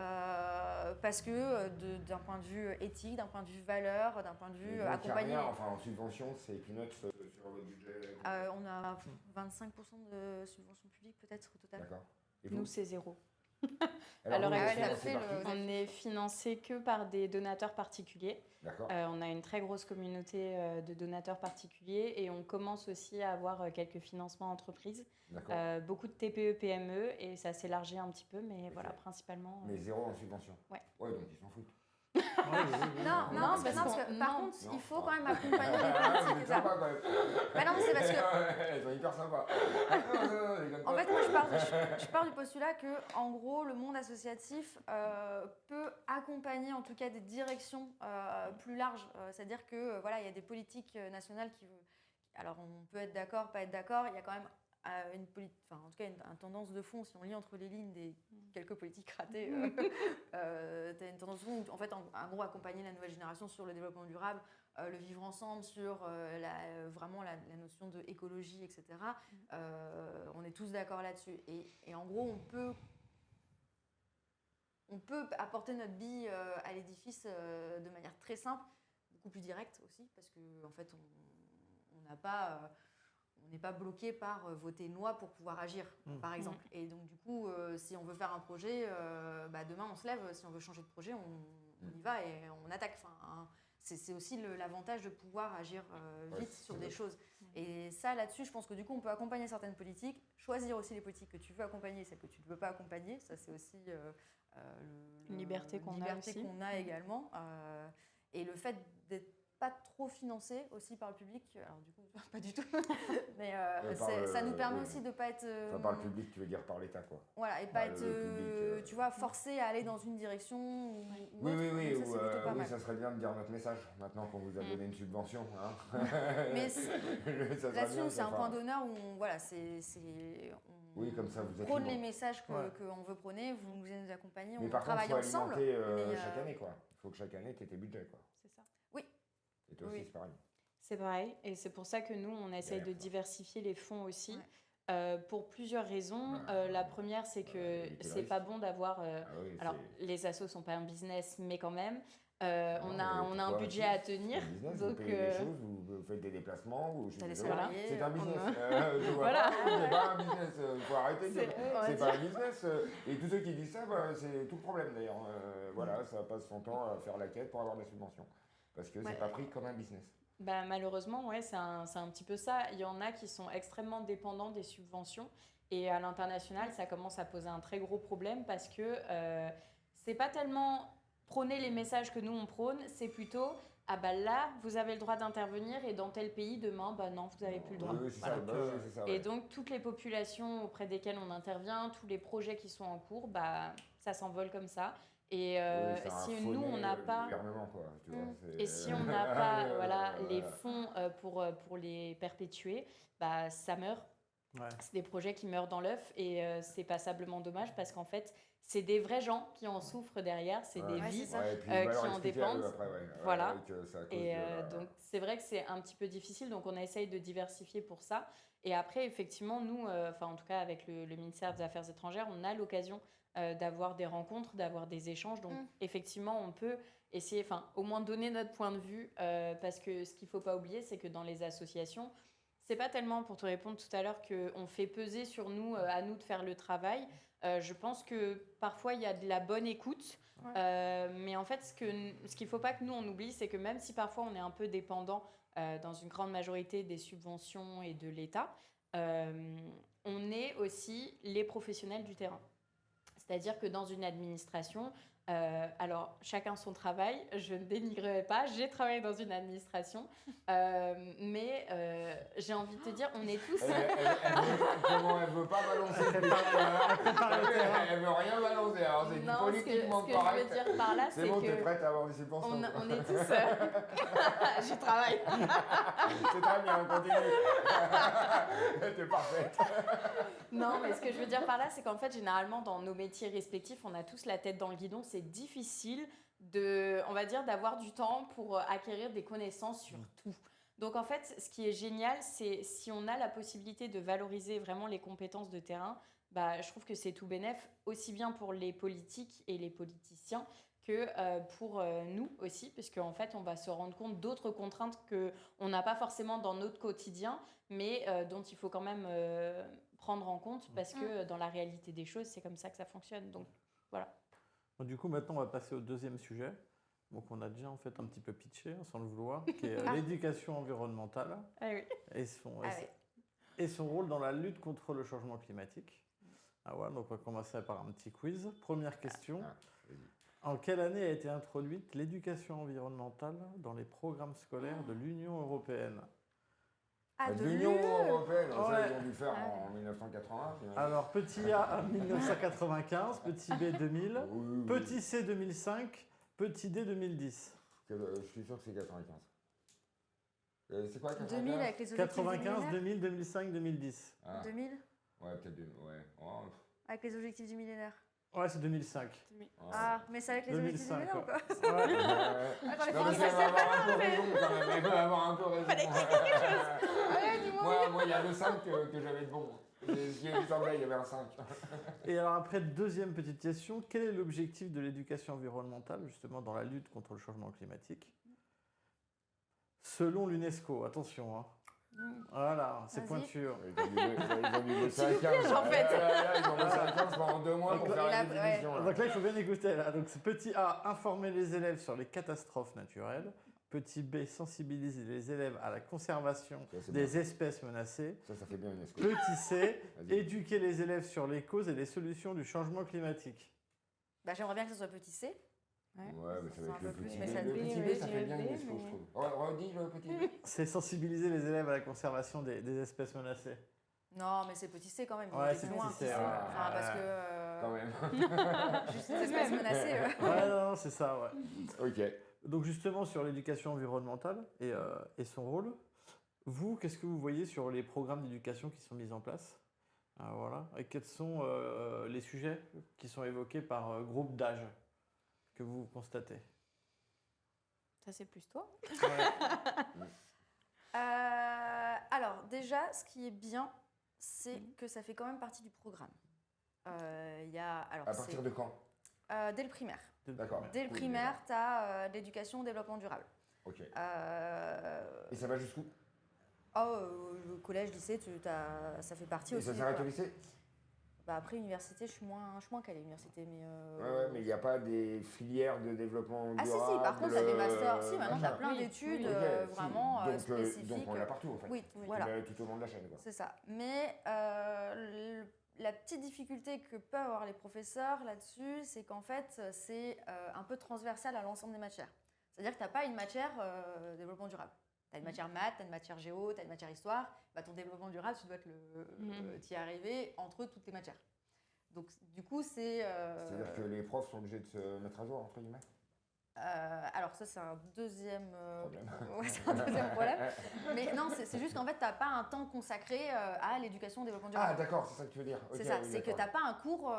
Parce que d'un point de vue éthique, d'un point de vue valeur, d'un point de Mais vue donc, il y a accompagné. rien, enfin, en subvention, c'est peanuts sur votre budget. On a 25% de subventions publiques peut-être au total. D'accord. Et vous? Nous, c'est 0. Alors, vous, vous êtes actuelle, financé fait par le- qui? On est financé que par des donateurs particuliers. D'accord. On a une très grosse communauté de donateurs particuliers et on commence aussi à avoir quelques financements entreprises, D'accord. beaucoup de TPE, PME et ça s'élargit un petit peu, mais voilà, principalement. Mais 0 en subvention. Ouais. Ouais, donc ils s'en foutent. Non, Non, parce parce que qu'on- par non. contre, Non. il faut quand même accompagner les Ah, vous politiques. êtes sympa quand même. Bah non, mais c'est parce que Ils sont hyper sympas. Non, les gars, En fait, moi, je pars du postulat que, en gros, le monde associatif peut accompagner, en tout cas, des directions plus larges. C'est-à-dire que, voilà, il y a des politiques nationales qui. Alors, on peut être d'accord, pas être d'accord. Il y a quand même une en tout cas, une tendance de fond. Si on lit entre les lignes des quelques politiques ratées, tu as une tendance de fond où, en fait, en gros, accompagner la nouvelle génération sur le développement durable, le vivre ensemble, sur vraiment la notion de écologie, etc. On est tous d'accord là-dessus. Et en gros, on peut apporter notre bille à l'édifice de manière très simple, beaucoup plus directe aussi, parce qu'en en fait, on n'est pas bloqué par voter une loi pour pouvoir agir, par exemple. Et donc, du coup, si on veut faire un projet, demain, on se lève. Si on veut changer de projet, on y va et on attaque. Enfin, c'est aussi l'avantage de pouvoir agir vite sur des choses. Et ça, là-dessus, je pense que du coup, on peut accompagner certaines politiques, choisir aussi les politiques que tu veux accompagner et celles que tu ne veux pas accompagner. Ça, c'est aussi Une liberté qu'on a aussi. également. Et le fait d'être pas trop financé aussi par le public, alors du coup, pas du tout, mais ça nous permet aussi de ne pas être... Enfin, par le public, tu veux dire par l'État, quoi. Voilà, et pas être, le public, tu vois, forcé à aller dans une direction ou Oui, autre. oui, Donc ça, c'est plutôt pas oui, mal. ça serait bien de dire notre message, maintenant qu'on vous a donné une subvention. Hein. Mais Ça serait là-dessus, bien, c'est un enfin, point d'honneur où Oui, comme ça, vous êtes prône libre. les messages qu'on Ouais. veut prôner, vous nous accompagnez, Mais on par contre, travaille il faut ensemble. alimenter mais, chaque année, quoi. Il faut que chaque année, tu aies tes budgets, quoi. C'est ça. Et toi aussi, Oui. c'est pareil. C'est pareil, et c'est pour ça que nous, on essaye de Derrière ça. diversifier les fonds aussi, Ouais. pour plusieurs raisons. La première, c'est que éviter le c'est risque. pas bon d'avoir... Ah oui, alors, c'est- les assos sont pas un business, mais quand même, on Non, a mais un pourquoi budget si, à c'est tenir. un business, Donc, vous payez des choses, vous faites des déplacements, je suis T'as des désolé. salariés, C'est un business. Je vois Voilà. pas, c'est pas un business. Il faut arrêter de dire. on va C'est dire. pas un business. Et tous ceux qui disent ça, c'est tout le problème d'ailleurs. Voilà, ça passe son temps à faire la quête pour avoir de la subvention. Parce que Ouais. c'est pas pris comme un business. Bah, malheureusement, ouais, c'est un petit peu ça. Il y en a qui sont extrêmement dépendants des subventions. Et à l'international, ça commence à poser un très gros problème parce que c'est pas tellement prôner les messages que nous on prône, c'est plutôt ah bah là, vous avez le droit d'intervenir et dans tel pays, demain, bah non, vous n'avez plus le droit. Oui, c'est Voilà. ça, c'est ça. Et Ouais. donc, toutes les populations auprès desquelles on intervient, tous les projets qui sont en cours, bah, ça s'envole comme ça. Et Oui, c'est un si faux nous, on nez n'a du pas... gouvernement, quoi, tu vois, c'est- Et si on n'a pas voilà, les Voilà. fonds pour les perpétuer, bah, ça meurt. Ouais. C'est des projets qui meurent dans l'œuf et c'est passablement dommage parce qu'en fait, c'est des vrais gens qui en souffrent derrière, c'est des Ouais, vies. c'est ça. Ouais, et puis, qui va leur en expliquer à eux dépendent. après, ouais. Voilà. Que c'est à cause Et de- donc, c'est vrai que c'est un petit peu difficile, donc on essaye de diversifier pour ça. Et après, effectivement, nous, enfin en tout cas avec le ministère des Affaires étrangères, on a l'occasion d'avoir des rencontres, d'avoir des échanges. Donc, effectivement, on peut essayer, enfin, au moins donner notre point de vue, parce que ce qu'il ne faut pas oublier, c'est que dans les associations, c'est pas tellement, pour te répondre tout à l'heure, qu'on fait peser sur nous, à nous de faire le travail. Je pense que parfois, il y a de la bonne écoute. Mais en fait, ce qu'il ne faut pas que nous, on oublie, c'est que même si parfois on est un peu dépendant dans une grande majorité des subventions et de l'État, on est aussi les professionnels du terrain. C'est-à-dire que dans une administration, Alors, chacun son travail, je ne dénigrerai pas. J'ai travaillé dans une administration, mais j'ai envie de te dire, on est tous... Comment elle veut pas balancer le terrain. Elle veut rien balancer. Alors, c'est Non, politiquement ce que correct. je veux dire par là, C'est c'est bon, t'es que prête à avoir des subventions. on est tous... J'y travaille. C'est très bien, continue. T'es parfaite. Non, mais ce que je veux dire par là, c'est qu'en fait, généralement, dans nos métiers respectifs, on a tous la tête dans le guidon. C'est difficile on va dire, d'avoir du temps pour acquérir des connaissances sur tout. Donc, en fait, ce qui est génial, c'est si on a la possibilité de valoriser vraiment les compétences de terrain, bah, je trouve que c'est tout bénef, aussi bien pour les politiques et les politiciens que pour nous aussi, puisque en fait, on va se rendre compte d'autres contraintes qu'on n'a pas forcément dans notre quotidien, mais dont il faut quand même prendre en compte, parce que dans la réalité des choses, c'est comme ça que ça fonctionne. Donc, voilà. Bon, du coup, maintenant, on va passer au deuxième sujet. Donc, on a déjà en fait un petit peu pitché, sans le vouloir, qui est l'éducation environnementale Ah oui. et son rôle dans la lutte contre le changement climatique. Ah ouais, donc on va commencer par un petit quiz. Première question. En quelle année a été introduite l'éducation environnementale dans les programmes scolaires de l'Union européenne? De l'Union européenne, ça, Ouais. ils ont dû le faire en 1980. Alors, petit A 1995, petit B 2000, Oui. petit C 2005, petit D 2010. Je suis sûr que c'est 95. C'est quoi 95? 2000 avec les objectifs 95, du millénaire. 2000, 2005, 2010. Ah. 2000 Ouais, peut-être 2000. Ouais. Oh, avec les objectifs du millénaire. Ouais, c'est 2005. Ah, mais c'est avec les objectifs du 2005. millénaire ou quoi Ouais. Attends, les Non, mais Français, elle va avoir un peu raison quand même. Elle va avoir un peu raison. Ouais, dis-moi. Moi, il y a le 5 que j'avais de bon. Ce qui me semblait, il y avait un 5. Et alors après, deuxième petite question, quel est l'objectif de l'éducation environnementale, justement dans la lutte contre le changement climatique? Selon l'UNESCO, attention, hein. Voilà, c'est Vas-y. pointure. Ils ont dû bosser à 15. pièges, en fait. Là, ils ont bossé à 15 pendant 2 mois Donc, pour faire là, la définition. là. Donc là, il faut bien écouter. Là. Donc c'est petit A, informer les élèves sur les catastrophes naturelles. Petit B, sensibiliser les élèves à la conservation Ça, c'est des espèces menacées. Ça fait bien UNESCO. Petit C, Vas-y. éduquer les élèves sur les causes et les solutions du changement climatique. Bah, j'aimerais bien que ce soit petit C. Ouais, mais ça C'est va un être peu le plus, petit mais B. ça Le te petit plaît, B, ça fait bien mais- UNESCO, je trouve. Redis le petit B. C'est sensibiliser les élèves à la conservation des espèces menacées. Non, mais c'est petit C quand même. il Ouais, était c'est loin, petit C, petit C. ouais. Enfin, parce Quand que même. juste les espèces menacées. Ouais, non, c'est ça, ouais. Ok. Donc justement sur l'éducation environnementale et son rôle, vous, qu'est-ce que vous voyez sur les programmes d'éducation qui sont mis en place? Voilà. Et quels sont les sujets qui sont évoqués par groupe d'âge que vous constatez? Ça, c'est plus toi. Ouais. Alors, déjà, ce qui est bien, c'est que ça fait quand même partie du programme. Alors, À partir de quand? dès le primaire. D'accord. Dès le Cool, primaire, tu as l'éducation au développement durable. Ok. Euh, Et ça va jusqu'où? Le collège, lycée, ça fait partie Et aussi. ça s'arrête au lycée? Bah, après, université, je suis moins calée, l'université. Mais, Ouais, mais il n'y a pas des filières de développement Ah, si, durable. par contre, tu as des masters. Si, maintenant, tu as machin. plein Oui, d'études oui. Ok, si. vraiment Donc, spécifiques. Donc on l'a partout en fait. Oui, Oui. voilà. Tout au long de la chaîne. Quoi. C'est ça. Mais la petite difficulté que peuvent avoir les professeurs là-dessus, c'est qu'en fait, c'est un peu transversal à l'ensemble des matières. C'est-à-dire que tu n'as pas une matière développement durable. Tu as une matière maths, tu as une matière géo, tu as une matière histoire. Bah, ton développement durable, tu dois t'y arriver entre toutes les matières. Donc, du coup, c'est... C'est-à-dire que les profs sont obligés de se mettre à jour, entre guillemets. alors ça, c'est un deuxième Problème. ouais, c'est un deuxième problème. Mais non, c'est juste qu'en fait, tu n'as pas un temps consacré à l'éducation au développement durable. Ah, d'accord, c'est ça que tu veux dire. C'est Ok, ça, oui, c'est que tu d'accord. n'as pas un cours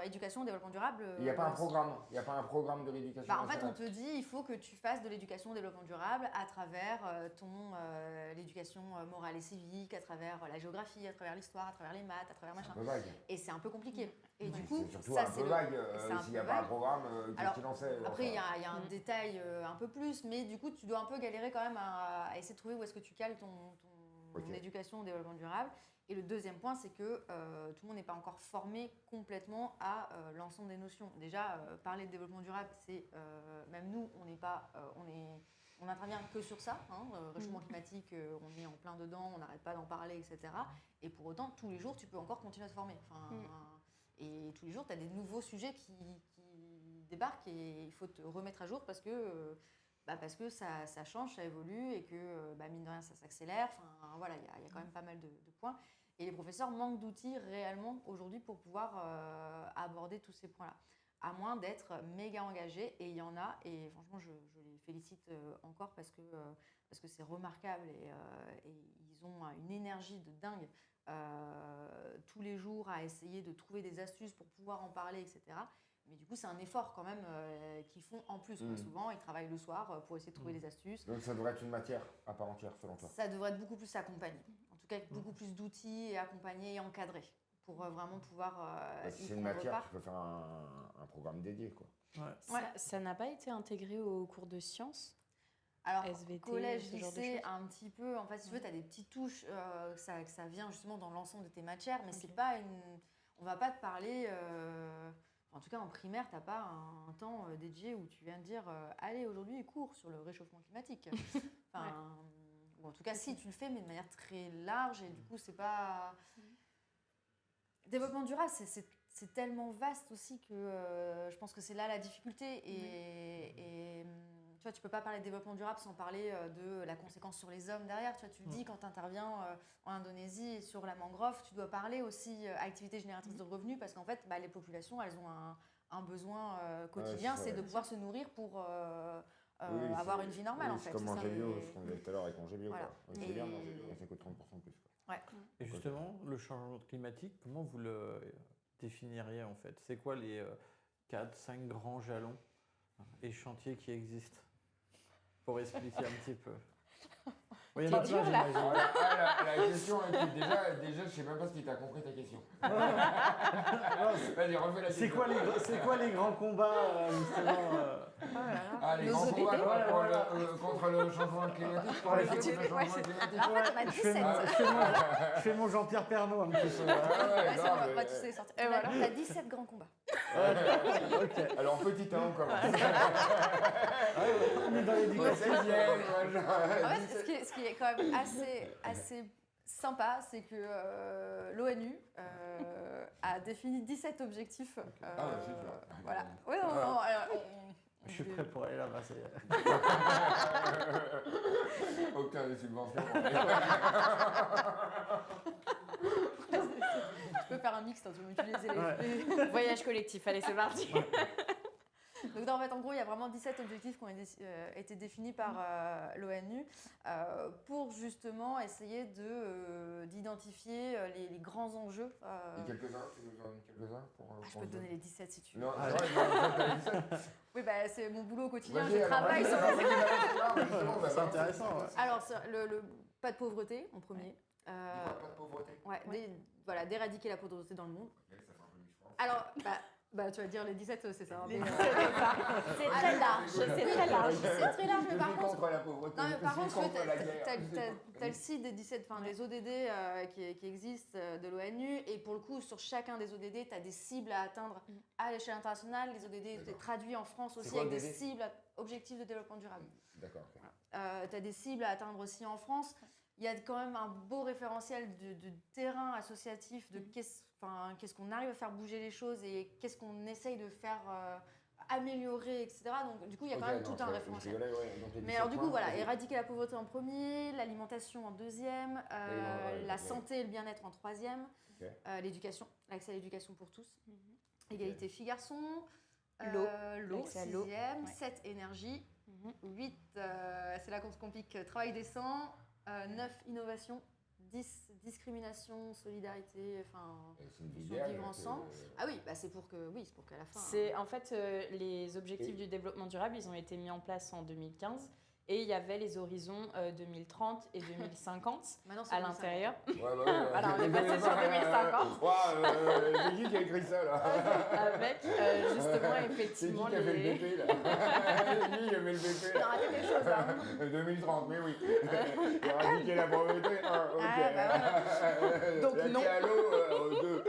éducation au développement durable. Il n'y a pas un programme. Il n'y a pas un programme de l'éducation. Bah, en fait, on nationale. te dit il faut que tu fasses de l'éducation au développement durable à travers l'éducation morale et civique, à travers la géographie, à travers l'histoire, à travers les maths, à travers C'est machin. un peu vague. Et c'est un peu compliqué. Et du C'est coup, surtout ça un c'est peu le- vague c'est un s'il peu n'y a pas un vague. programme Alors, qui lançait. Après, il y enfin, a un détail un peu plus, mais du coup, tu dois un peu galérer quand même à essayer de trouver où est-ce que tu cales ton Ok. éducation au développement durable. Et le deuxième point, c'est que tout le monde n'est pas encore formé complètement à l'ensemble des notions. Déjà, parler de développement durable, c'est même nous, on n'est pas, on n'intervient que sur ça. Réchauffement climatique, on est en plein dedans, on n'arrête pas d'en parler, etc. Et pour autant, tous les jours, tu peux encore continuer à te former. Et tous les jours, tu as des nouveaux sujets qui débarques et il faut te remettre à jour parce que ça change, ça évolue et que, mine de rien, ça s'accélère. Enfin, voilà, il y a quand même pas mal de points. Et les professeurs manquent d'outils réellement aujourd'hui pour pouvoir aborder tous ces points-là. À moins d'être méga engagés, et il y en a, et franchement, je les félicite encore parce que c'est remarquable et ils ont une énergie de dingue tous les jours à essayer de trouver des astuces pour pouvoir en parler, etc. Mais du coup, c'est un effort quand même qu'ils font en plus. Souvent, ils travaillent le soir pour essayer de trouver des astuces. Donc ça devrait être une matière à part entière, selon toi? Ça devrait être beaucoup plus accompagné. En tout cas, avec beaucoup plus d'outils et accompagné et encadré pour vraiment pouvoir Si y c'est une prendre matière, part. tu peux faire un programme dédié, quoi. Ouais. Ça n'a pas été intégré au cours de sciences? Alors, SVT, collège, ce genre de lycée, choses. un petit peu. En fait, si tu veux, tu as des petites touches, que ça vient justement dans l'ensemble de tes matières, mais Ok. c'est pas une. On va pas te parler. En tout cas, en primaire, tu n'as pas un temps dédié où tu viens de dire allez, aujourd'hui, cours sur le réchauffement climatique. Ou en tout cas, si tu le fais, mais de manière très large, et du coup, c'est pas. Développement durable, c'est tellement vaste aussi que je pense que c'est là la difficulté. Et tu vois, tu peux pas parler de développement durable sans parler de la conséquence sur les hommes derrière. Tu vois, tu le dis quand tu interviens en Indonésie et sur la mangrove, tu dois parler aussi activité génératrice de revenus parce qu'en fait, les populations, elles ont un besoin quotidien, c'est c'est ça, de ouais. pouvoir se nourrir pour Oui, avoir c'est- une vie normale oui, en c'est fait. comme C'est ça, manger bio, et- ce qu'on disait tout à l'heure avec manger bio. Voilà. Quoi. Oui, c'est bien de manger bio, mais ça coûte 30% plus. Quoi. Et justement, le changement climatique, comment vous le définiriez en fait? C'est quoi les 4-5 grands jalons et chantiers qui existent pour expliquer un petit peu? Oui, il y en a C'est plein, dur, là. j'imagine. La question, et puis déjà, je sais même pas si tu as compris ta question. Vas-y, refais la question. C'est quoi les grands combats justement Les Nos grands ODD, combats voilà. contre le changement climatique. Pour Ouais, lutter c'est- contre le changement climatique. En fait, on a 17. Je fais mon Jean-Pierre Pernaut un petit peu. Ouais, ça, grave, on va tous les sortir. Et voilà. On a 17 grands combats. Ok. Alors, petit 1, on commence. On est dans Au l'éducation. 16e, En fait, ce qui est quand même assez sympa, c'est que l'ONU a défini 17 objectifs. super. Voilà. Ouais, non, Je suis prêt pour aller là-bas. Aucun des subventions. Tu peux faire un mix, hein, tu peux utiliser les. Ouais. Voyage collectif, allez, c'est parti. Donc, en fait, en gros, il y a vraiment 17 objectifs qui ont été définis par l'ONU pour justement essayer d'identifier les grands enjeux. Et quelques-uns, tu nous en donnes quelques-uns Je peux te donner les 17 si tu veux. Non, Allez. Oui, c'est mon boulot au quotidien, Vas-y, je alors, travaille vas-y, sur alors, vas-y, justement, on va C'est voir. intéressant, ouais. Alors, pas de pauvreté en premier. Pas de pauvreté. Ouais, d'éradiquer la pauvreté dans le monde. Ok, ça fait un peu Miss France. Alors, tu vas dire les 17, c'est ça. hein, Les mais, 17 C'est très large, c'est très large. c'est très large, mais Je par suis contre, contre la pauvreté. non, mais par je suis contre, contre la guerre. t'as le site des 17, des ODD qui existent de l'ONU, et pour le coup, sur chacun des ODD, tu as des cibles à atteindre à l'échelle internationale. Les ODD étaient traduits en France aussi quoi, avec des ODD? cibles, objectifs de développement durable. D'accord. Ok. Tu as des cibles à atteindre aussi en France. Il y a quand même un beau référentiel de terrain associatif, de qu'est-ce qu'on arrive à faire bouger les choses et qu'est-ce qu'on essaye de faire améliorer, etc. Donc, du coup, il y a quand même tout un référentiel. Mais alors, du coup, voilà, éradiquer la pauvreté en premier, l'alimentation en deuxième, la santé et le bien-être en troisième, l'éducation, l'accès à l'éducation pour tous, égalité filles-garçons, L'eau, l'eau, l'accès à l'eau. sixième, Ouais. 7, énergie, 8, c'est là qu'on se complique, travail décent, 9, innovation, 10, discrimination, solidarité, C'est une notion de vivre ensemble. Ah oui, c'est pour qu'à la fin... C'est en fait les objectifs du développement durable, ils ont été mis en place en 2015 et il y avait les horizons 2030 et 2050 Maintenant, c'est à 2050. l'intérieur. Alors, on est passé sur 2050. C'est qui qui a écrit ça, là? Avec justement C'est qui effectivement qui a fait le les... BP, là? Lui, il a fait le BP. On a raté quelque chose, là. 2030, mais oui. Éradiquer la pauvreté, ok. Donc, L'accès non. à l'eau, 2.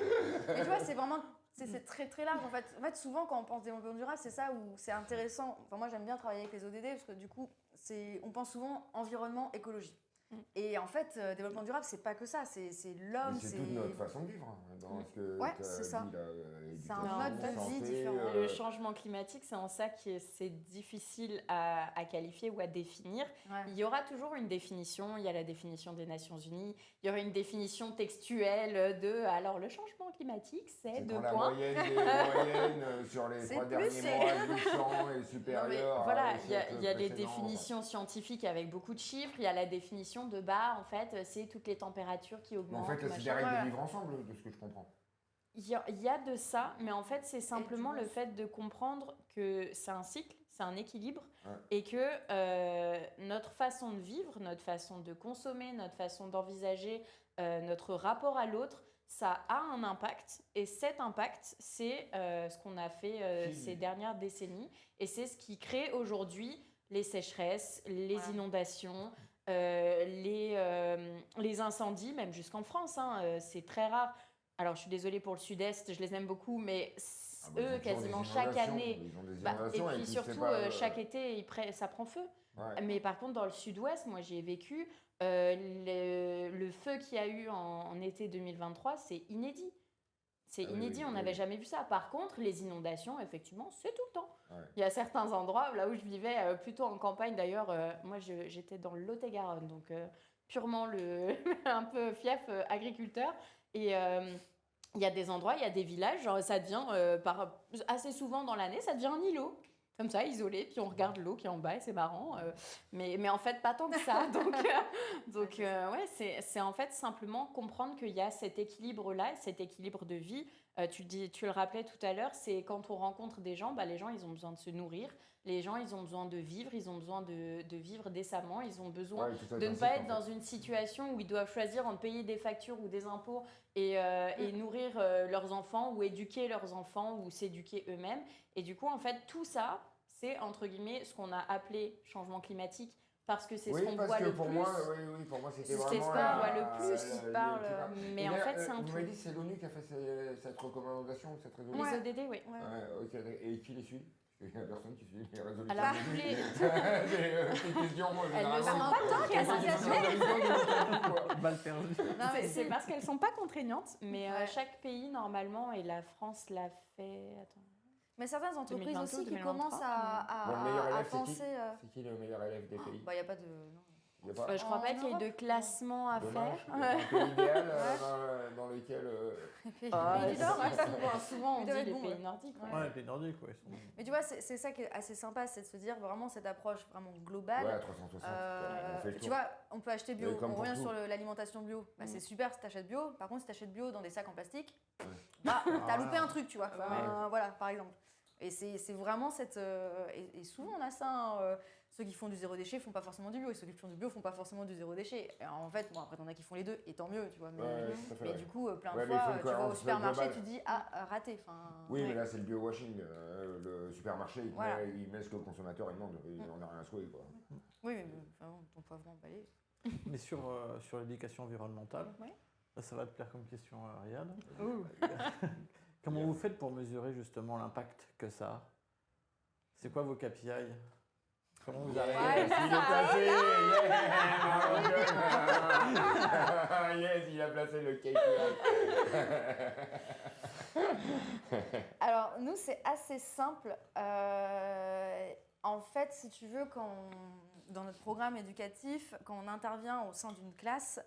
Mais tu vois, c'est vraiment... C'est très très large en fait. Souvent quand on pense développement durable, c'est ça où c'est intéressant. Moi j'aime bien travailler avec les ODD parce que du coup, on pense souvent environnement, écologie. Et en fait, développement durable, c'est pas que ça, c'est l'homme, Mais c'est toute notre façon de vivre, hein, dans ce que Ouais, tu as c'est ça. dit là, C'est un éducation, mode de vie santé, différent. Le changement climatique, c'est en ça que c'est difficile à qualifier ou à définir. Ouais. Il y aura toujours une définition, il y a la définition des Nations Unies, il y aura une définition textuelle de alors le changement climatique, c'est c'est deux quand la points. moyenne des moyennes sur les C'est 3 plus, derniers c'est- mois glissant est supérieure Voilà, à il y a les définitions scientifiques avec beaucoup de chiffres, il y a la définition de en fait, c'est toutes les températures qui Mais augmentent. en fait, là, c'est des machin. règles Voilà. de vivre ensemble, de ce que je comprends. Il y a de ça, mais en fait, c'est simplement le divorce. fait de comprendre que c'est un cycle, c'est un équilibre, Ouais. et que notre façon de vivre, notre façon de consommer, notre façon d'envisager notre rapport à l'autre, ça a un impact. Et cet impact, c'est ce qu'on a fait ces dernières décennies, et c'est ce qui crée aujourd'hui les sécheresses, les Ouais. inondations, les incendies, même jusqu'en France. C'est très rare. Alors, je suis désolée pour le Sud-Est, je les aime beaucoup, mais Ah bah, ils ont eux, toujours quasiment des chaque inondations, année. Ils ont des Et inondations puis c'est surtout, pas, chaque été, ça prend feu. ouais. Mais par contre, dans le Sud-Ouest, moi, j'y ai vécu. Le feu qu'il y a eu en été 2023, c'est inédit. C'est Ah oui, inédit, oui, on oui, n'avait oui. jamais vu ça. Par contre, les inondations, effectivement, c'est tout le temps. Ouais. Il y a certains endroits, là où je vivais, plutôt en campagne d'ailleurs, moi j'étais dans le Lot-et-Garonne, donc purement un peu fief agriculteur. Et il y a des endroits, il y a des villages, genre ça devient, assez souvent dans l'année, ça devient un îlot. Comme ça, isolé, puis on regarde l'eau qui est en bas et c'est marrant. Mais en fait, pas tant que ça. Donc ouais, c'est en fait simplement comprendre qu'il y a cet équilibre-là, cet équilibre de vie. Tu le rappelais tout à l'heure, c'est quand on rencontre des gens, les gens, ils ont besoin de se nourrir. Les gens, ils ont besoin de vivre, ils ont besoin de vivre décemment, ils ont besoin Ouais, tout ça est de ne un pas cycle, être en dans fait. une situation où ils doivent choisir entre payer des factures ou des impôts et nourrir leurs enfants ou éduquer leurs enfants ou s'éduquer eux-mêmes. Et du coup, en fait, tout ça, c'est entre guillemets ce qu'on a appelé changement climatique parce que c'est ce qu'on parce voit que le pour plus. moi, oui, pour moi, c'était C'est ce vraiment qu'on la- voit le plus, la- qui les- parle, tu vois. mais Et en d'ailleurs, fait, c'est un vous tout. m'avez dit que c'est l'ONU qui a fait cette recommandation, cette Les résolution. ODD, oui. Ouais. Ouais, ok. Et qui les suit? Parce qu'il y a personne qui suit les résolutions. Alors, de tous l'ONU. les- C'est une question, moi, Elles ne généralement. sont pas tant qu'elles Quand il y a sont une résolution, je ne sais pas. Mal perdu. Non, mais C'est parce qu'elles sont pas contraignantes, mais Ouais. chaque pays normalement, et la France l'a fait. Attends. Mais certaines entreprises 2022, aussi qui 2023, commencent à, Bon, le meilleur à élève, c'est qui penser. C'est qui le meilleur élève des pays? Bah, il n'y a pas de. Non. Il y a pas Je crois En pas qu'il y ait de Europe, classement à dommage. faire. Il y a un pays idéal dans lequel. Ah, Pays du Nord, si, souvent on Il dit doit être les bon, pays ouais. nordiques. ouais. Ouais, les pays nordiques, ouais, ils sont... Mais tu vois, c'est ça qui est assez sympa, c'est de se dire vraiment cette approche vraiment globale. Ouais, à 360. On fait le Tu tour. vois, on peut acheter bio, Comme on pour revient tout. sur l'alimentation bio. Bah, c'est super si tu achètes bio. Par contre, si tu achètes bio dans des sacs en plastique, Ouais. bah, t'as Ah. loupé un truc, tu vois. Enfin, Ouais. voilà, par exemple. Et c'est vraiment cette. Et souvent, on a ça. Hein, ceux qui font du zéro déchet font pas forcément du bio. Et ceux qui font du bio font pas forcément du zéro déchet. Et en fait, bon, après, t'en as qui font les deux, et tant mieux, tu vois. Mais, Ouais, tout à fait, mais ouais. du coup, plein de Ouais, mais il faut fois, une tu vas au cohérence supermarché, globale. tu dis, ah, raté. Enfin, Oui, mais Ouais. là, c'est le bio-washing. Le supermarché, Voilà. il met ce que le consommateur il demande. Il n'en a rien à souhaiter, quoi. oui, mais enfin, ton poivron emballé. Mais sur l'éducation environnementale, Ouais. ça va te plaire comme question, Riyad. Ouh. Comment vous faites pour mesurer justement l'impact que ça a? C'est quoi vos KPI? Comment vous arrivez Ouais, Yes, il est placé. Yeah. Yes, il a placé le KPI. Alors, nous, c'est assez simple. En fait, si tu veux, dans notre programme éducatif, quand on intervient au sein d'une classe,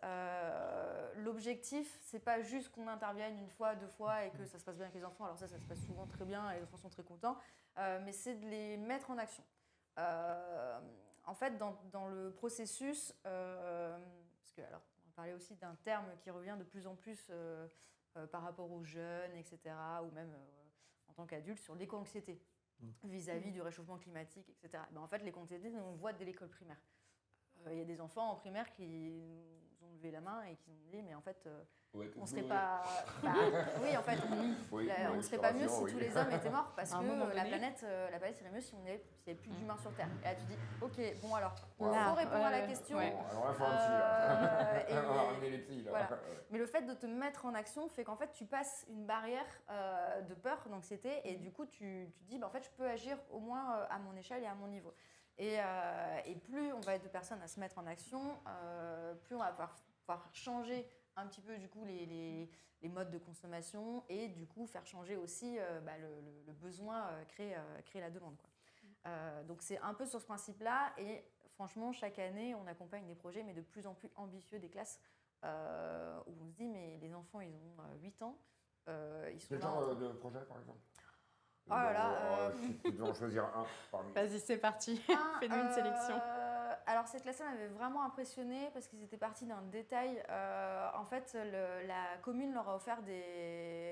l'objectif, c'est pas juste qu'on intervienne une fois, deux fois et que ça se passe bien avec les enfants. Alors ça se passe souvent très bien et les enfants sont très contents. Mais c'est de les mettre en action. En fait, dans le processus, parce que, alors, on va parler aussi d'un terme qui revient de plus en plus par rapport aux jeunes, etc., ou même en tant qu'adulte, sur l'éco-anxiété vis-à-vis du réchauffement climatique, etc. Ben, en fait, l'éco-anxiété, on le voit dès l'école primaire. Il y a des enfants en primaire qui nous ont levé la main et qui nous ont dit, mais en fait, on serait pas... Bah, oui, en fait, Oui, on oui, serait je pas te mieux si rassure, tous oui. les hommes étaient morts parce À un que moment la donné. planète irait mieux si il n'y avait plus d'humains sur Terre. Et là, tu dis, ok, bon alors, on Wow. faut répondre à la Ouais, question. ouais. Bon, alors là, il faut un psy, là. et- On va ramener les psys, là. voilà. Ouais. Mais le fait de te mettre en action fait qu'en fait, tu passes une barrière de peur, d'anxiété, et du coup, tu te dis, bah, en fait, je peux agir au moins à mon échelle et à mon niveau. Et plus on va être de personnes à se mettre en action, plus on va pouvoir changer un petit peu du coup les modes de consommation et du coup faire changer aussi le besoin, créer la demande, quoi. Donc c'est un peu sur ce principe-là et franchement chaque année on accompagne des projets mais de plus en plus ambitieux des classes où on se dit mais les enfants ils ont 8 ans, ils sont Quel là genre de projet, par exemple? Oh là là, Si tu devais en choisir un parmi. Vas-y, c'est parti. Fais-nous une sélection. Alors cette classe-là m'avait vraiment impressionnée parce qu'ils étaient partis d'un détail. En fait, la commune leur a offert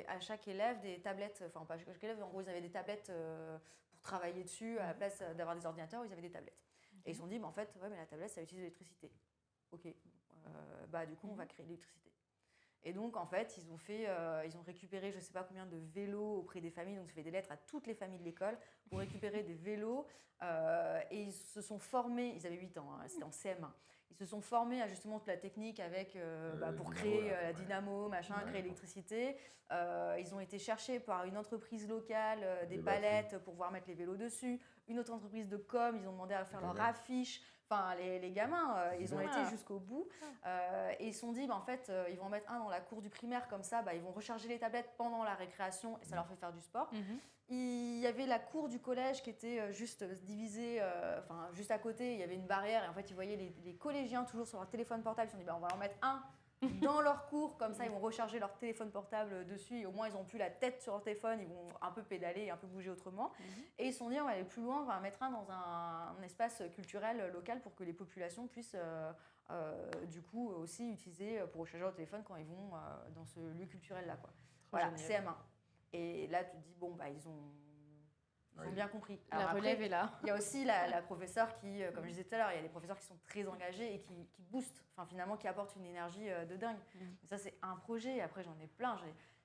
à chaque élève des tablettes, enfin pas à chaque élève, en gros ils avaient des tablettes pour travailler dessus à la place d'avoir des ordinateurs, ils avaient des tablettes. Et ils se sont dit, en fait, ouais, mais la tablette ça utilise de l'électricité. Ok, du coup on va créer l'électricité. Et donc, en fait, ils ont récupéré je ne sais pas combien de vélos auprès des familles. Donc, ça fait des lettres à toutes les familles de l'école pour récupérer des vélos. Et ils se sont formés, ils avaient 8 ans, hein, c'était en CM1. Ils se sont formés à justement toute la technique pour créer la dynamo, machin, créer l'électricité. Ils ont été cherchés par une entreprise locale, des palettes pour pouvoir mettre les vélos dessus. Une autre entreprise de com, ils ont demandé à faire leur affiche. Enfin, les gamins, ils ont été jusqu'au bout. Et ils se sont dit, en fait, ils vont en mettre un dans la cour du primaire, comme ça, ils vont recharger les tablettes pendant la récréation et ça leur fait faire du sport. Il y avait la cour du collège qui était juste divisée, juste à côté, il y avait une barrière. Et en fait, ils voyaient les collégiens toujours sur leur téléphone portable. Ils se sont dit, on va en mettre un dans leur cours, comme ça, ils vont recharger leur téléphone portable dessus. Et au moins, ils n'ont plus la tête sur leur téléphone, ils vont un peu pédaler et un peu bouger autrement. Et ils se sont dit, on va aller plus loin, on va en mettre un dans un espace culturel local pour que les populations puissent du coup aussi utiliser pour recharger leur téléphone quand ils vont dans ce lieu culturel-là, quoi. Voilà, CM1. Et là, tu te dis, ils ont bien compris. Alors La relève est là. Il y a aussi la professeure qui, comme je disais tout à l'heure, il y a des professeurs qui sont très engagés et qui boostent, finalement qui apportent une énergie de dingue. Et ça, c'est un projet. Et après, j'en ai plein.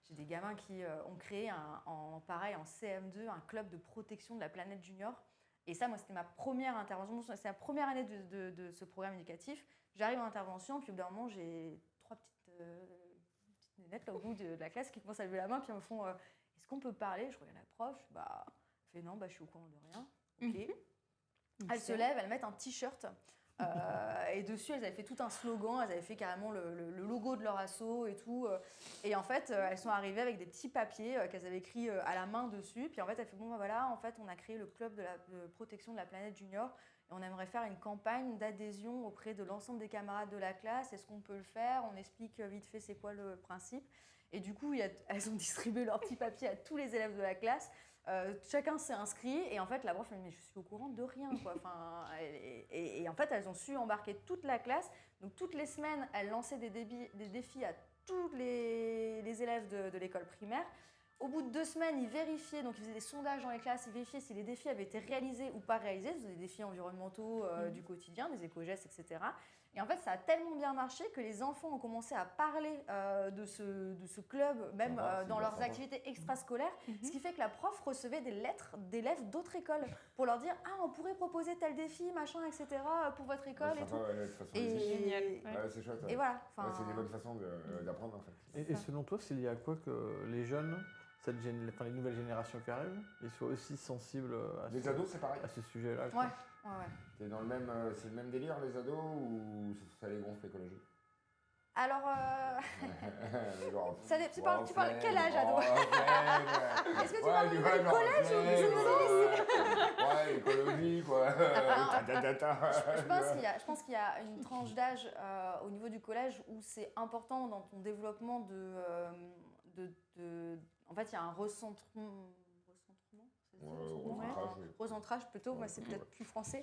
J'ai des gamins qui ont créé en CM2 un club de protection de la planète junior. Et ça, moi, c'était ma première intervention. C'est la première année de ce programme éducatif. J'arrive en intervention, puis au bout d'un moment, j'ai 3 petites nénettes là, au bout de la classe qui commencent à lever la main, puis elles me font est-ce qu'on peut parler? Je regarde la prof, elle fait non, je suis au courant de rien. Ok. Elles se lèvent, elles mettent un t-shirt. Et dessus, elles avaient fait tout un slogan, elles avaient fait carrément le logo de leur asso et tout. Et en fait, elles sont arrivées avec des petits papiers qu'elles avaient écrits à la main dessus. Puis en fait, elles font en fait, on a créé le club de protection de la planète junior. Et on aimerait faire une campagne d'adhésion auprès de l'ensemble des camarades de la classe. Est-ce qu'on peut le faire? On explique vite fait c'est quoi le principe. Et du coup, elles ont distribué leurs petits papiers à tous les élèves de la classe. Chacun s'est inscrit et en fait la prof m'a dit mais je suis au courant de rien, quoi. Et en fait elles ont su embarquer toute la classe. Donc toutes les semaines elles lançaient des défis à tous les élèves de l'école primaire. Au bout de 2 semaines, ils vérifiaient, donc ils faisaient des sondages dans les classes, ils vérifiaient si les défis avaient été réalisés ou pas réalisés. C'était des défis environnementaux du quotidien, des éco-gestes, etc. Et en fait, ça a tellement bien marché que les enfants ont commencé à parler de ce club, même dans leurs activités extrascolaires, ce qui fait que la prof recevait des lettres d'élèves d'autres écoles pour leur dire « Ah, on pourrait proposer tel défi, machin, etc. pour votre école et tout. » C'est génial. C'est chouette. Et voilà. C'est des bonnes façons d'apprendre, en fait. Et selon toi, s'il y a quoi que les jeunes, les nouvelles générations qui arrivent, ils soient aussi sensibles Les ados, c'est pareil. à ce sujet-là? Ouais. C'est le même délire, les ados, ou ça les gonfle l'écologie? Alors, tu parles de quel âge, ado? Est-ce que tu parles du collège ou du lycée? Ouais, l'écologie, quoi. Je pense qu'il y a une tranche d'âge au niveau du collège où c'est important dans ton développement en fait, il y a un recentrement. Recentrage plutôt, moi c'est peut-être plus français,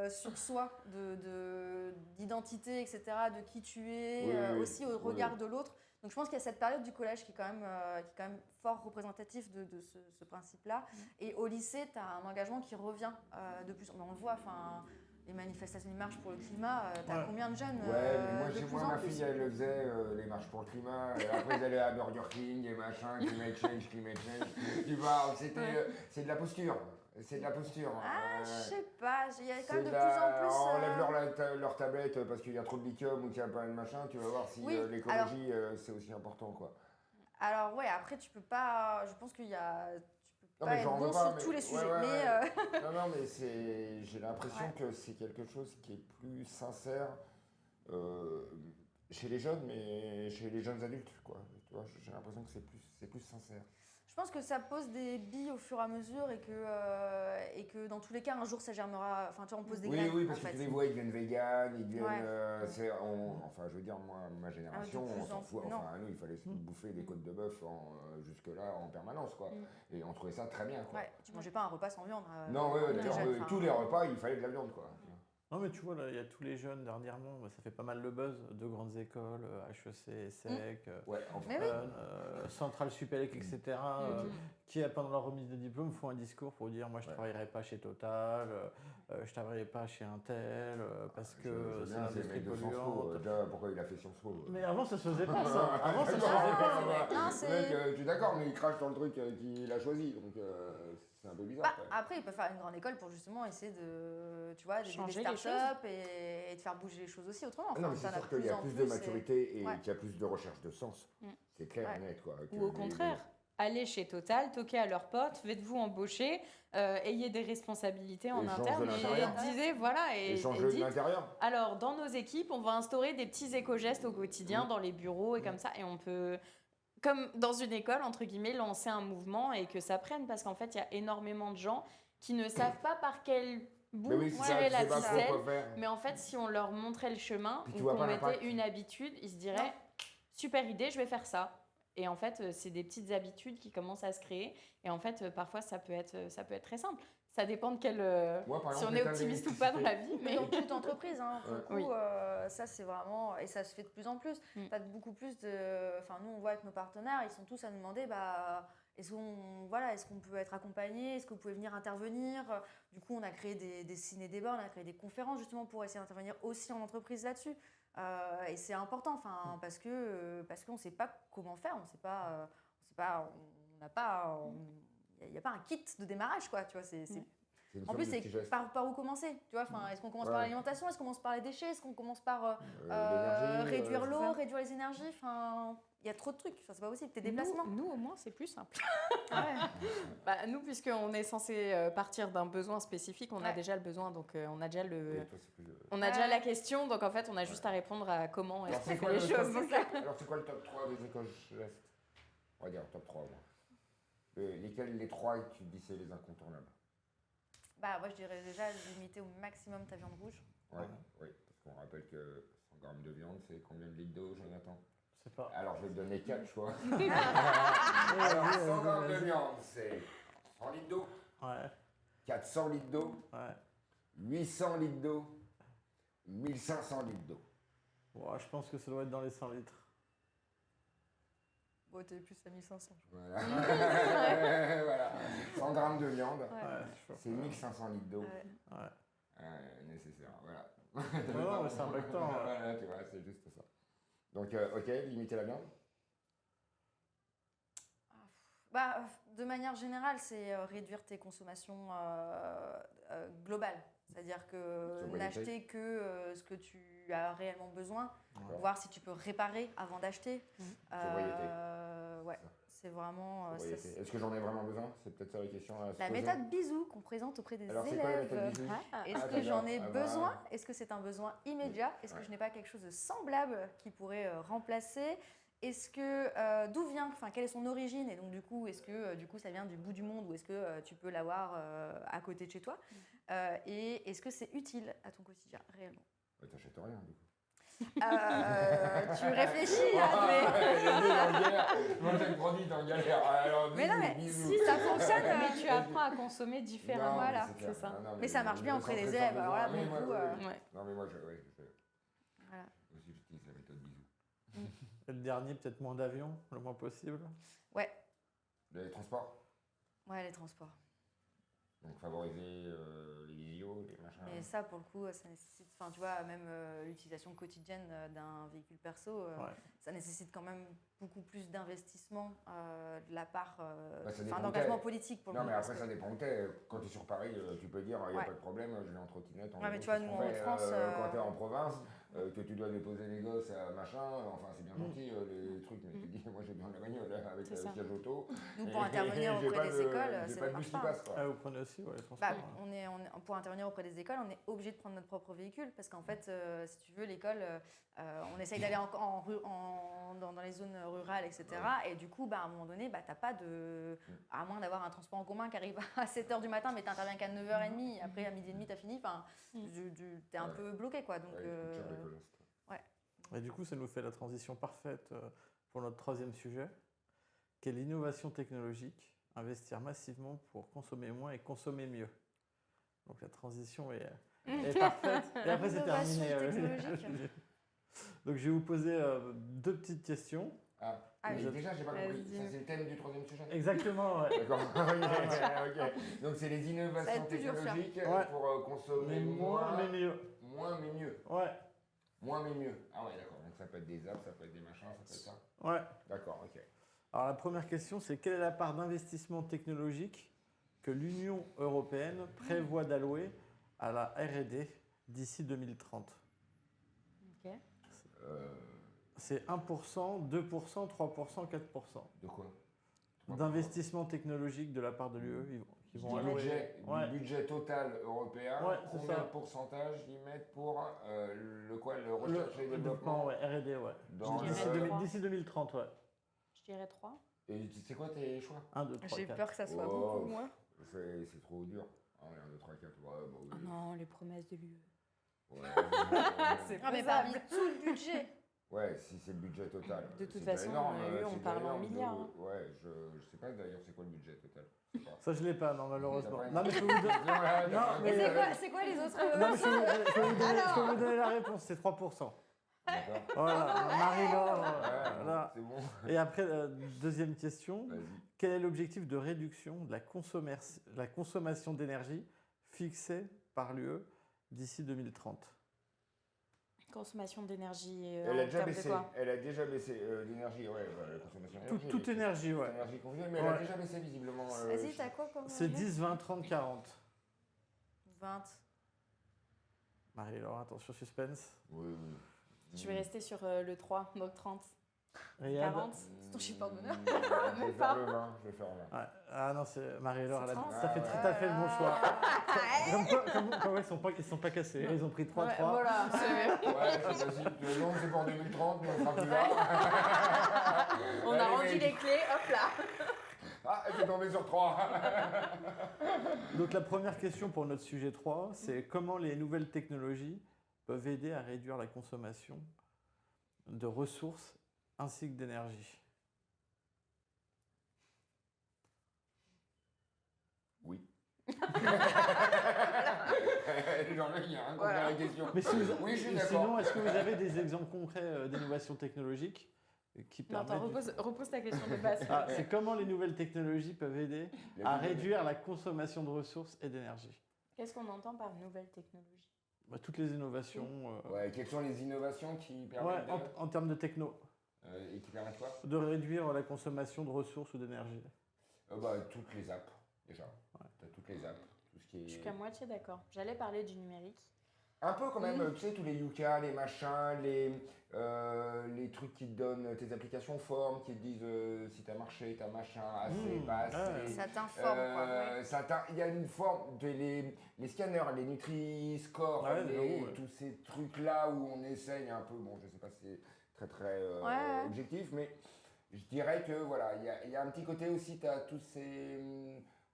sur soi, d'identité, etc., de qui tu es, aussi au regard de l'autre. Donc je pense qu'il y a cette période du collège qui est quand même fort représentatif de ce principe-là. Et au lycée, tu as un engagement qui revient de plus. On le voit, les manifestations, les marches pour le climat, t'as combien de jeunes mais moi, chez moi, ma fille, elle le faisait, les marches pour le climat. Et après, ils allaient à Burger King et machin, climate change. Tu parles, c'est de la posture. C'est de la posture. Je sais pas, il y a quand même de plus en plus... Enlève leur tablette parce qu'il y a trop de lithium ou qu'il y a pas de machin, tu vas voir si l'écologie, c'est aussi important, quoi. Alors ouais, après tu peux pas... Je pense qu'il y a... Non, pas mais être j'en bon veux sur pas, mais... tous les sujets. ouais, Mais ouais. Non, mais j'ai l'impression Ouais. que c'est quelque chose qui est plus sincère euh, chez les jeunes, mais chez les jeunes adultes, quoi. Tu vois, j'ai l'impression que c'est plus sincère. je pense que ça pose des billes au fur et à mesure et que dans tous les cas, un jour, ça germera. Enfin, tu vois, on pose des Oui, graines. oui, en parce que fait. tu les vois, ils deviennent véganes, ils deviennent. Ouais. Enfin, je veux dire, moi, ma génération, plus on s'en en fout. plus, non. Enfin, nous, il fallait se bouffer des côtes de bœuf jusque-là en permanence, quoi. Et on trouvait ça très bien, quoi. Ouais, tu mangeais pas un repas sans viande. Non, ouais, quand t'étais d'ailleurs, jeune, enfin, tous les repas, il fallait de la viande, quoi. Non, mais tu vois, là, il y a tous les jeunes dernièrement, bah, ça fait pas mal le buzz, de grandes écoles, HEC, ESSEC, Ouais, Mais oui. Centrale Supélec, etc., qui, pendant leur remise de diplôme, font un discours pour dire moi, je ne travaillerai pas chez Total, je ne travaillerai pas chez Intel, parce que c'est l'industrie polluante. Déjà, pourquoi il a fait Sciences Po Mais avant, ça se faisait pas, ça. Avant, ça se faisait pas. Non, Le c'est- mec, je suis d'accord, mais il crache dans le truc qu'il a choisi, donc c'est un peu bizarre. Bah, quand même. après, ils peuvent faire une grande école pour justement essayer de, tu vois, d'aider des Changer les startups et de faire bouger les choses aussi autrement. Ah non, mais Enfin, c'est t'en as sûr qu'il y a en plus de et- maturité et Ouais. qu'il y a plus de recherche de sens. C'est clair et Ouais. net, quoi. Ou au contraire, allez chez Total, toquez à leur porte, faites-vous embaucher, ayez des responsabilités en Et change interne de et l'intérieur. disez, voilà, et Échanger de dites, l'intérieur. alors dans nos équipes, on va instaurer des petits éco-gestes au quotidien dans les bureaux et comme ça, et on peut, comme dans une école, entre guillemets, lancer un mouvement et que ça prenne, parce qu'en fait, il y a énormément de gens qui ne savent pas par quel bout Mais oui, c'est ça, tirer tu la sais pas ficelle. quoi faire. Mais en fait, si on leur montrait le chemin Puis tu ou vois qu'on pas mettait l'impact. une habitude, ils se diraient super idée, je vais faire ça. Et en fait, c'est des petites habitudes qui commencent à se créer. Et en fait, parfois, ça peut être très simple. Ça dépend de quel. Moi, par Si on exemple, est l'état optimiste ou pas dans la vie. Mais Mais dans toute entreprise, hein, pour le coup, Oui. ça c'est vraiment. Et ça se fait de plus en plus. T'as beaucoup plus de. Enfin, nous, on voit avec nos partenaires, ils sont tous à nous demander bah, est-ce qu'on peut être accompagné? Est-ce que vous pouvez venir intervenir? Du coup, on a créé des ciné-débats, on a créé des conférences justement pour essayer d'intervenir aussi en entreprise là-dessus. Et c'est important parce qu'on ne sait pas comment faire, on n'a pas. Il n'y a pas un kit de démarrage, quoi. Tu vois, C'est une en somme plus, de c'est petits gestes. par où commencer, tu vois. Enfin, est-ce qu'on commence Ouais. par l'alimentation? Est-ce qu'on commence par les déchets? Est-ce qu'on commence par L'énergie, réduire c'est l'eau, ça. réduire les énergies? Enfin, il y a trop de trucs. Enfin, c'est pas possible. Tes déplacements. nous, au moins, c'est plus simple. Ouais. Bah, nous, puisqu'on est censé partir d'un besoin spécifique, on a Ouais. déjà le besoin. Donc, on a déjà Et toi, c'est plus, on a Ouais. déjà la question. Donc, en fait, on a juste à répondre à comment est-ce Alors, qu'on c'est fait quoi les le choses. top- c'est ça. Alors, c'est quoi le top 3 des éco-gestes? On va dire top 3, moi. Lesquels les 3 tu te dis c'est les incontournables? Bah, moi, je dirais déjà limiter au maximum ta viande rouge. Ouais, oui, parce qu'on rappelle que 100 grammes de viande, c'est combien de litres d'eau, Jonathan? Je sais pas. Alors, je vais te donner 4 choix. Alors, 100 grammes de viande, c'est 100 litres d'eau, Ouais, 400 litres d'eau, ouais. 800 litres d'eau, 1500 litres d'eau. Bon, je pense que ça doit être dans les 100 litres. Bon, t'es plus à 1500. Voilà. Voilà. 100 grammes de viande, Ouais. Ouais, je c'est 1500 litres d'eau Ouais. Ouais. nécessaire. Voilà. Non, mais c'est impactant. Ouais. Voilà, tu vois, c'est juste ça. Donc, ok, limiter la viande. Bah, de manière générale, c'est réduire tes consommations globales. C'est-à-dire que Sobriété. n'acheter que ce que tu as réellement besoin, D'accord. voir si tu peux réparer avant d'acheter. Ouais, c'est vraiment. Sobriété. Est-ce que j'en ai vraiment besoin? C'est peut-être ça la question à se La poser. méthode bisou qu'on présente auprès des Alors, c'est quoi la élèves. méthode bisou? Est-ce Ah, que j'en ai d'accord. Ah, bah. besoin? Est-ce que c'est un besoin immédiat? Est-ce que Ouais. je n'ai pas quelque chose de semblable qui pourrait remplacer? Est-ce que d'où vient, enfin quelle est son origine? Et donc du coup, est-ce que du coup ça vient du bout du monde ou est-ce que tu peux l'avoir à côté de chez toi? Et est-ce que c'est utile à ton quotidien réellement? Ouais, t'achètes rien, du coup. Tu réfléchis, hein, Moi, j'ai grandi dans galère. Alors, mais non, mais bisous. si ça fonctionne, Mais tu apprends à consommer différemment. Non, mais voilà, clair. c'est ça. Non, non, Mais ça marche bien je auprès sens des très sans élèves, alors là, besoin. pour Mais le coup, moi, Ouais. Non, mais moi, voilà. aussi, j'utilise la méthode bisou. Et le dernier, peut-être moins d'avions, le moins possible. Ouais, Les transports. ouais, les transports. Donc, favoriser les visios, les machins. Mais ça, pour le coup, ça nécessite, enfin, tu vois, même l'utilisation quotidienne d'un véhicule perso, Ouais. ça nécessite quand même beaucoup plus d'investissement de la part, Bah, ça dépend enfin, de d'engagement quel- politique pour le Non, coup, mais parce après, que- ça dépend où t'es. Quand t'es sur Paris, tu peux dire, il n'y a Ouais. pas de problème, je vais en trottinette. En Ouais, mais vélo, tu vois, c'est ce nous, qu'on en fait, France, quand t'es en province, que tu dois déposer les gosses à machin, enfin c'est bien gentil les trucs, mais tu dis moi j'ai besoin de la bagnole avec C'est le ça. siège auto. Nous, pour intervenir J'ai auprès pas des de- écoles, j'ai ça pas ne de bus marche qui pas. passe quoi. Ah, vous prenez aussi les transports. Bah, pour intervenir auprès des écoles, on est obligé de prendre notre propre véhicule parce qu'en fait, si tu veux, l'école, on essaye d'aller dans les zones rurales, etc. Et du coup, à un moment donné, t'as pas de. À moins d'avoir un transport en commun qui arrive à 7h du matin, mais tu n'interviens qu'à 9h30, après à 12h30, tu as fini. Enfin, tu es un peu bloqué, quoi. Donc, Ouais, culture écologiste. Et du coup, ça nous fait la transition parfaite pour notre troisième sujet. Quelle innovation technologique investir massivement pour consommer moins et consommer mieux? Donc la transition est parfaite. Et après, c'est Innovation terminé. technologique. Donc je vais vous poser deux petites questions. Ah, Ah, mais oui. déjà j'ai pas compris, Vas-y. ça c'est le thème du troisième sujet. Exactement, ouais. D'accord, ok. Donc c'est les Ça va innovations être plus dur, ça. technologiques Ouais. pour consommer Mais moins, mais mieux. moins mais mieux. Ouais, Moins mais mieux. Ah ouais, d'accord. Donc ça peut être des apps, ça peut être des machins, ça peut être ça. ouais. D'accord, ok. Alors la première question, c'est quelle est la part d'investissement technologique que l'Union européenne prévoit d'allouer à la R&D d'ici 2030? Ok. C'est 1%, 2%, 3%, 4%. De quoi D'investissement technologique de la part de l'UE qui vont Du allouer. budget, Ouais. du budget total européen, Ouais, c'est combien ça. de pourcentage ils mettent pour le recherche et Le développement ouais, R&D, ouais. dans Je dirais le... 3. D'ici 2030, ouais. Je dirais 3. Et c'est quoi tes choix 1, 2, 3, J'ai 4. peur que ça soit Oh, beaucoup moins. C'est trop dur. Ah ouais, 1, 2, 3, 4, ouais, bah oui. Oh non, les promesses de l'UE. Ouais, C'est Ah, mais faisable. parmi tout le budget. ouais, si c'est le budget total. De toute c'est façon, énorme, eux, on c'est parle en énorme de- milliards, hein. Ouais, je sais pas d'ailleurs c'est quoi le budget total. Je sais pas. Ça, je l'ai pas, non, malheureusement. T'as pas Non, mais je peux vous donner, Non, mais- C'est quoi les autres non, mais je peux vous donner la réponse, c'est 3%. D'accord. Voilà, Marie-Laure. Ouais, Voilà. c'est bon. Et après, deuxième question. Vas-y. Quel est l'objectif de réduction de la consommation d'énergie fixé par l'UE d'ici 2030? Consommation d'énergie Elle a en déjà termes de baissé. quoi? Elle a déjà baissé l'énergie, ouais, la consommation d'énergie. Toute énergie, ouais. Énergie conviée, mais elle a Ouais. déjà baissé visiblement. Vas-y, t'as quoi comme C'est 10, 20, 30, 40. 20. Marie-Laure, attention, suspense. Oui, oui. Je vais rester sur le 3, donc 30. Riyad. 40. C'est ton chiffre d'honneur. Je vais faire le 20. Je vais faire le 20. Ouais. Ah non, c'est Marie-Laure, C'est elle a- 30. ça fait Ah, tout à fait le bon choix. Comme quoi, ils sont pas cassés. Ils ont pris 3-3. Ouais, voilà, c'est- Ouais, c'est possible. Le long, c'est pour 2030, mais on sera plus là. on a Allez, rendu mec. les clés, hop là. Ah, elle est tombée sur 3. Donc la première question pour notre sujet 3, c'est comment les nouvelles technologies peuvent aider à réduire la consommation de ressources ainsi que d'énergie. Oui. Genre là, il y a un contre la question. Mais si vous- Oui, je suis sinon, d'accord. est-ce que vous avez des exemples concrets d'innovation technologique qui Non, attends, permettent... repose ta question de base. Ah, c'est comment les nouvelles technologies peuvent aider La à nouvelle- réduire la consommation de ressources et d'énergie. Qu'est-ce qu'on entend par nouvelle technologie? Bah, toutes les innovations. Ouais, quelles sont les innovations qui Ouais, permettent en termes de techno, et qui permettent quoi de réduire la consommation de ressources ou d'énergie. Toutes les apps, déjà. T'as toutes les apps. Tout ce qui Je suis est... qu'à moitié d'accord. J'allais parler du numérique. Un peu quand même, tu sais, tous les Yuka, les machins, les trucs qui te donnent tes applications formes, qui te disent si t'as marché, t'as machin, assez, pas assez. Ça t'informe, quoi. Il y a une forme, les scanners, les Nutri-Score, Ouais, j'avoue, ouais. tous ces trucs-là où on essaye un peu, bon, je sais pas si c'est très très Ouais. objectif, mais je dirais que voilà, il y a un petit côté aussi, tu as tous ces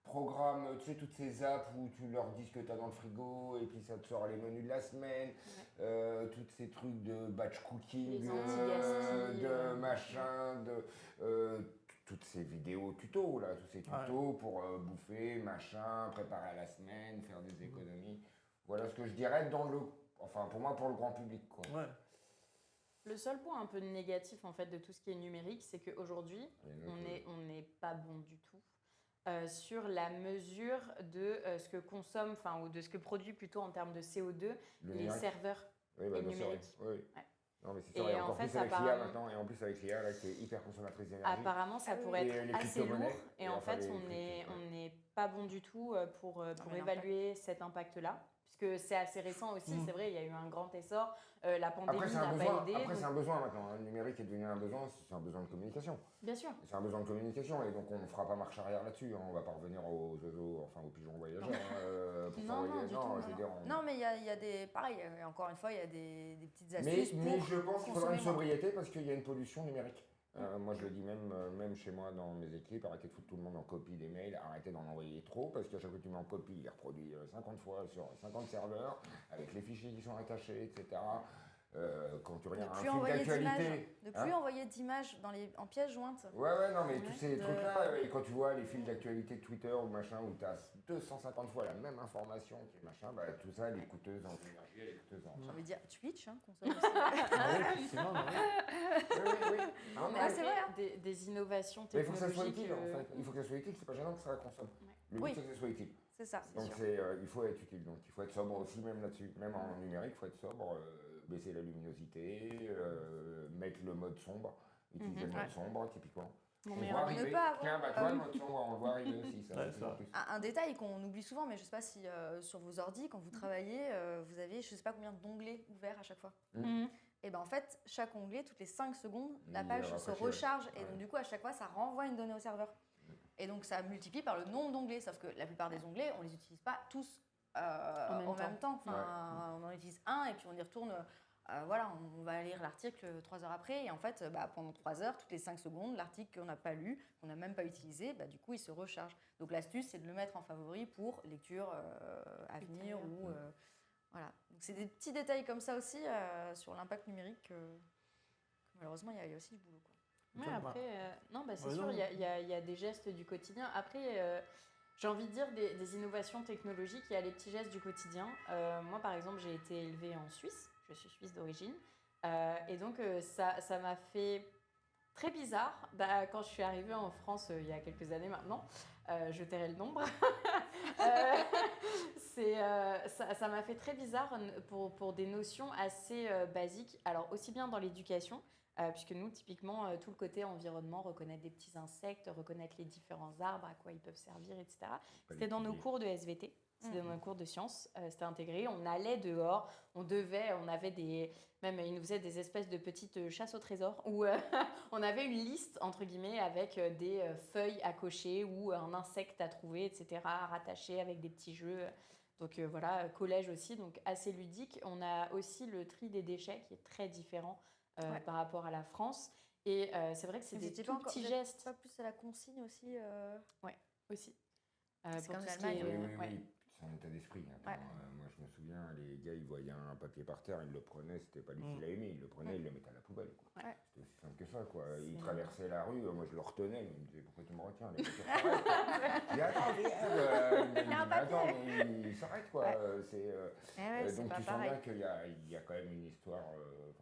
programmes, tu sais, toutes ces apps où tu leur dis ce que tu as dans le frigo et puis ça te sort les menus de la semaine, tous ces trucs de batch cooking, Les anti-gaspi, de machin, toutes ces vidéos tutos, là, tous ces tutos pour bouffer, machin, préparer à la semaine, faire des économies. Voilà ce que je dirais enfin pour moi, pour le grand public, quoi. Ouais. Le seul point un peu négatif en fait de tout ce qui est numérique, c'est qu'aujourd'hui, on n'est pas bon du tout sur la mesure de ce que consomme, enfin ou de ce que produit plutôt en termes de CO2 Le les numérique. serveurs Oui, bah, et le bien sûr, numérique. oui. Oui. Ouais. Non, mais c'est Et ça, et en encore fait, plus avec l'IA apparemment- maintenant, et en plus avec l'IA là, qui est hyper consommatrice d'énergie. Apparemment, ça Ah oui. pourrait Et être les assez lourd. crypto-monnaies. Et Et en enfin, fait, les on cryptos, ouais. n'est pas bon du tout pour mais évaluer cet impact-là. puisque c'est assez récent aussi, c'est vrai, il y a eu un grand essor, la pandémie Après, c'est n'a un pas besoin. aidé. Après, donc- c'est un besoin maintenant. Le numérique est devenu un besoin. C'est un besoin de communication. Bien sûr. C'est un besoin de communication et donc on ne fera pas marche arrière là-dessus. On ne va pas revenir aux oiseaux, enfin aux pigeons voyageurs. Pour Non, faire non, du tout. je veux dire, Non, mais il y a des. Pareil, encore une fois, il y a des petites Mais astuces. mais pour je pense qu'il faudra une consommer moins. sobriété parce qu'il y a une pollution numérique. Moi, je le dis même chez moi dans mes équipes, arrêtez de foutre tout le monde en copie des mails, arrêtez d'en envoyer trop parce qu'à chaque fois que tu mets en copie, il reproduit 50 fois sur 50 serveurs avec les fichiers qui sont attachés, etc. Quand tu regardes un fil d'actualité. De plus envoyer d'images en pièces jointes. Ouais, non, mais tous Ouais, ces de- trucs-là, et quand tu vois les fils d'actualité de Twitter ou machin, où tu as 250 fois la même information, machin, bah, tout ça, elle est coûteuse en énergie, elle est coûteuse en. J'ai envie de dire Twitch, consomme aussi. Ah oui, effectivement, non, oui. Oui. Non, mais Ah, c'est après, vrai, hein. des innovations Mais il faut que ça soit technologiques. utile, en fait. Il faut que ça soit utile, c'est pas gênant que ça la consomme. Le but, Oui. c'est que ça soit utile. C'est ça. Donc, il faut être utile. Donc, il faut être sobre aussi, même là-dessus. Même en numérique, il faut être sobre, baisser la luminosité, mettre le mode sombre, utiliser le mode Ouais. sombre, typiquement. Mon On meilleur voit ami. Ne arriver. pas avoir- Tiens, toi, le mode sombre, on le voit arriver aussi. Ça, Ouais. de plus en plus. Un détail qu'on oublie souvent, mais je ne sais pas si sur vos ordi, quand vous travaillez, vous avez je ne sais pas combien d'onglets ouverts à chaque fois. Mhm. Et ben en fait, chaque onglet, toutes les 5 secondes, la Il page se rafraîchit, recharge. Et ouais. donc du coup, à chaque fois, ça renvoie une donnée au serveur. Et donc ça multiplie par le nombre d'onglets. Sauf que la plupart des onglets, on ne les utilise pas tous en même temps. Enfin, on en utilise un et puis on y retourne. Voilà, on va lire l'article 3 heures après. Et en fait, pendant 3 heures, toutes les 5 secondes, l'article qu'on n'a pas lu, qu'on n'a même pas utilisé, du coup, il se recharge. Donc l'astuce, c'est de le mettre en favori pour lecture à venir. Ou, voilà. Donc c'est des petits détails comme ça aussi sur l'impact numérique. Que malheureusement, il y a aussi du boulot. Quoi. Ouais, après, non, c'est Ouais, sûr, non. il y a des gestes du quotidien. Après, j'ai envie de dire des innovations technologiques, il y a les petits gestes du quotidien. Moi, par exemple, j'ai été élevée en Suisse, je suis suisse d'origine, et donc ça m'a fait très bizarre quand je suis arrivée en France il y a quelques années maintenant. Je tairai le nombre. Ça m'a fait très bizarre pour des notions assez basiques. Alors, aussi bien dans l'éducation, puisque nous, typiquement, tout le côté environnement, reconnaître des petits insectes, reconnaître les différents arbres, à quoi ils peuvent servir, etc. C'était dans nos cours de SVT, c'était dans nos cours de sciences, c'était intégré. On allait dehors, on avait même ils nous faisaient des espèces de petites chasses au trésor où on avait une liste, entre guillemets, avec des feuilles à cocher ou un insecte à trouver, etc., à rattacher avec des petits jeux. Donc voilà, collège aussi, donc assez ludique. On a aussi le tri des déchets qui est très différent par rapport à la France. Et c'est vrai que c'est des tout petits gestes. Pas plus à la consigne aussi Aussi. C'est pour comme tout ce qui l'Allemagne. est- Oui. ouais. C'est un état d'esprit. Attends, Ouais. moi, je me souviens, les gars, ils voyaient un papier par terre, ils le prenaient, c'était pas lui qui l'a aimé, ils le prenaient, ils le mettaient à la poubelle. Quoi. Ouais. C'était aussi simple que ça. Quoi. Ils C'est- traversaient la rue, moi, je le retenais, ils me disaient pourquoi tu me retiens les voitures s'arrêtent. Je dis attends, viens, Il y a un papier. attends, mais il s'arrête quoi. Ouais. Donc c'est tu pas sens pareil. bien qu'il y a quand même une histoire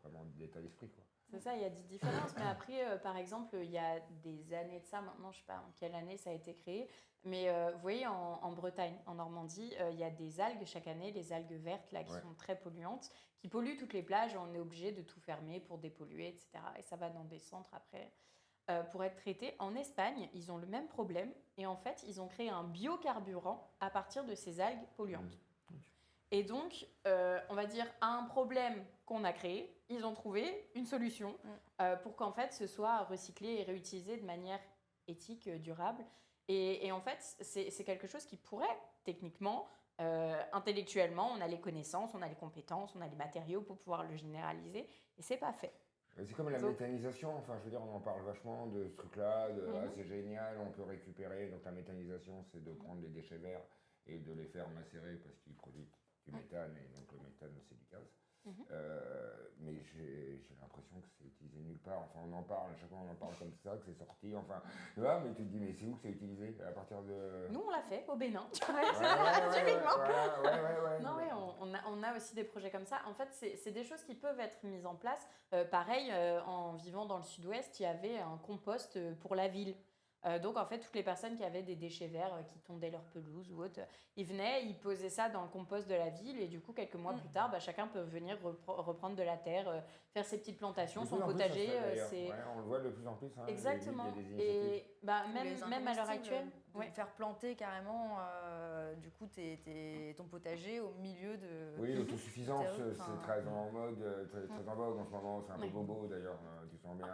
vraiment d'état d'esprit. Quoi. C'est ça, il y a des différences. Mais après, par exemple, il y a des années de ça, maintenant, je ne sais pas en quelle année ça a été créé, mais vous voyez, en Bretagne, en Normandie, il y a des algues chaque année, les algues vertes, là, qui sont très polluantes, qui polluent toutes les plages. On est obligé de tout fermer pour dépolluer, etc. Et ça va dans des centres après pour être traité. En Espagne, ils ont le même problème. Et en fait, ils ont créé un biocarburant à partir de ces algues polluantes. Et donc, on va dire, à un problème qu'on a créé, ils ont trouvé une solution pour qu'en fait, ce soit recyclé et réutilisé de manière éthique, durable. Et en fait, c'est quelque chose qui pourrait, techniquement, intellectuellement, on a les connaissances, on a les compétences, on a les matériaux pour pouvoir le généraliser, et c'est pas fait. C'est comme la Donc- méthanisation, enfin je veux dire, on en parle vachement de ce truc-là, c'est génial, on peut récupérer. Donc la méthanisation, c'est de prendre les déchets verts et de les faire macérer parce qu'ils produisent du méthane, et donc le méthane, c'est du gaz. Mais j'ai l'impression que c'est utilisé nulle part. Enfin, on en parle, à chaque fois on en parle comme ça, que c'est sorti. Enfin, tu vois, mais tu te dis, mais c'est où que c'est utilisé à partir de. Nous, on l'a fait au Bénin. Ouais. Non, oui, on a aussi des projets comme ça. En fait, c'est des choses qui peuvent être mises en place. Pareil, en vivant dans le sud-ouest, il y avait un compost pour la ville. Donc, en fait, toutes les personnes qui avaient des déchets verts qui tondaient leur pelouse ou autre, ils venaient, ils posaient ça dans le compost de la ville. Et du coup, quelques mois plus tard, chacun peut venir reprendre de la terre, faire ses petites plantations, De son plus en plus, ça se potager. fait, d'ailleurs. C'est... Ouais, on le voit de plus en plus. Hein, Exactement. Il y a des initiatives. Et Les même à l'heure incomestibles, actuelle, de faire planter carrément du coup ton potager au milieu de... Oui, l'autosuffisance, Enfin, c'est très en mode, très en vogue en ce moment. C'est un peu Oui. bobo d'ailleurs, tu sens bien.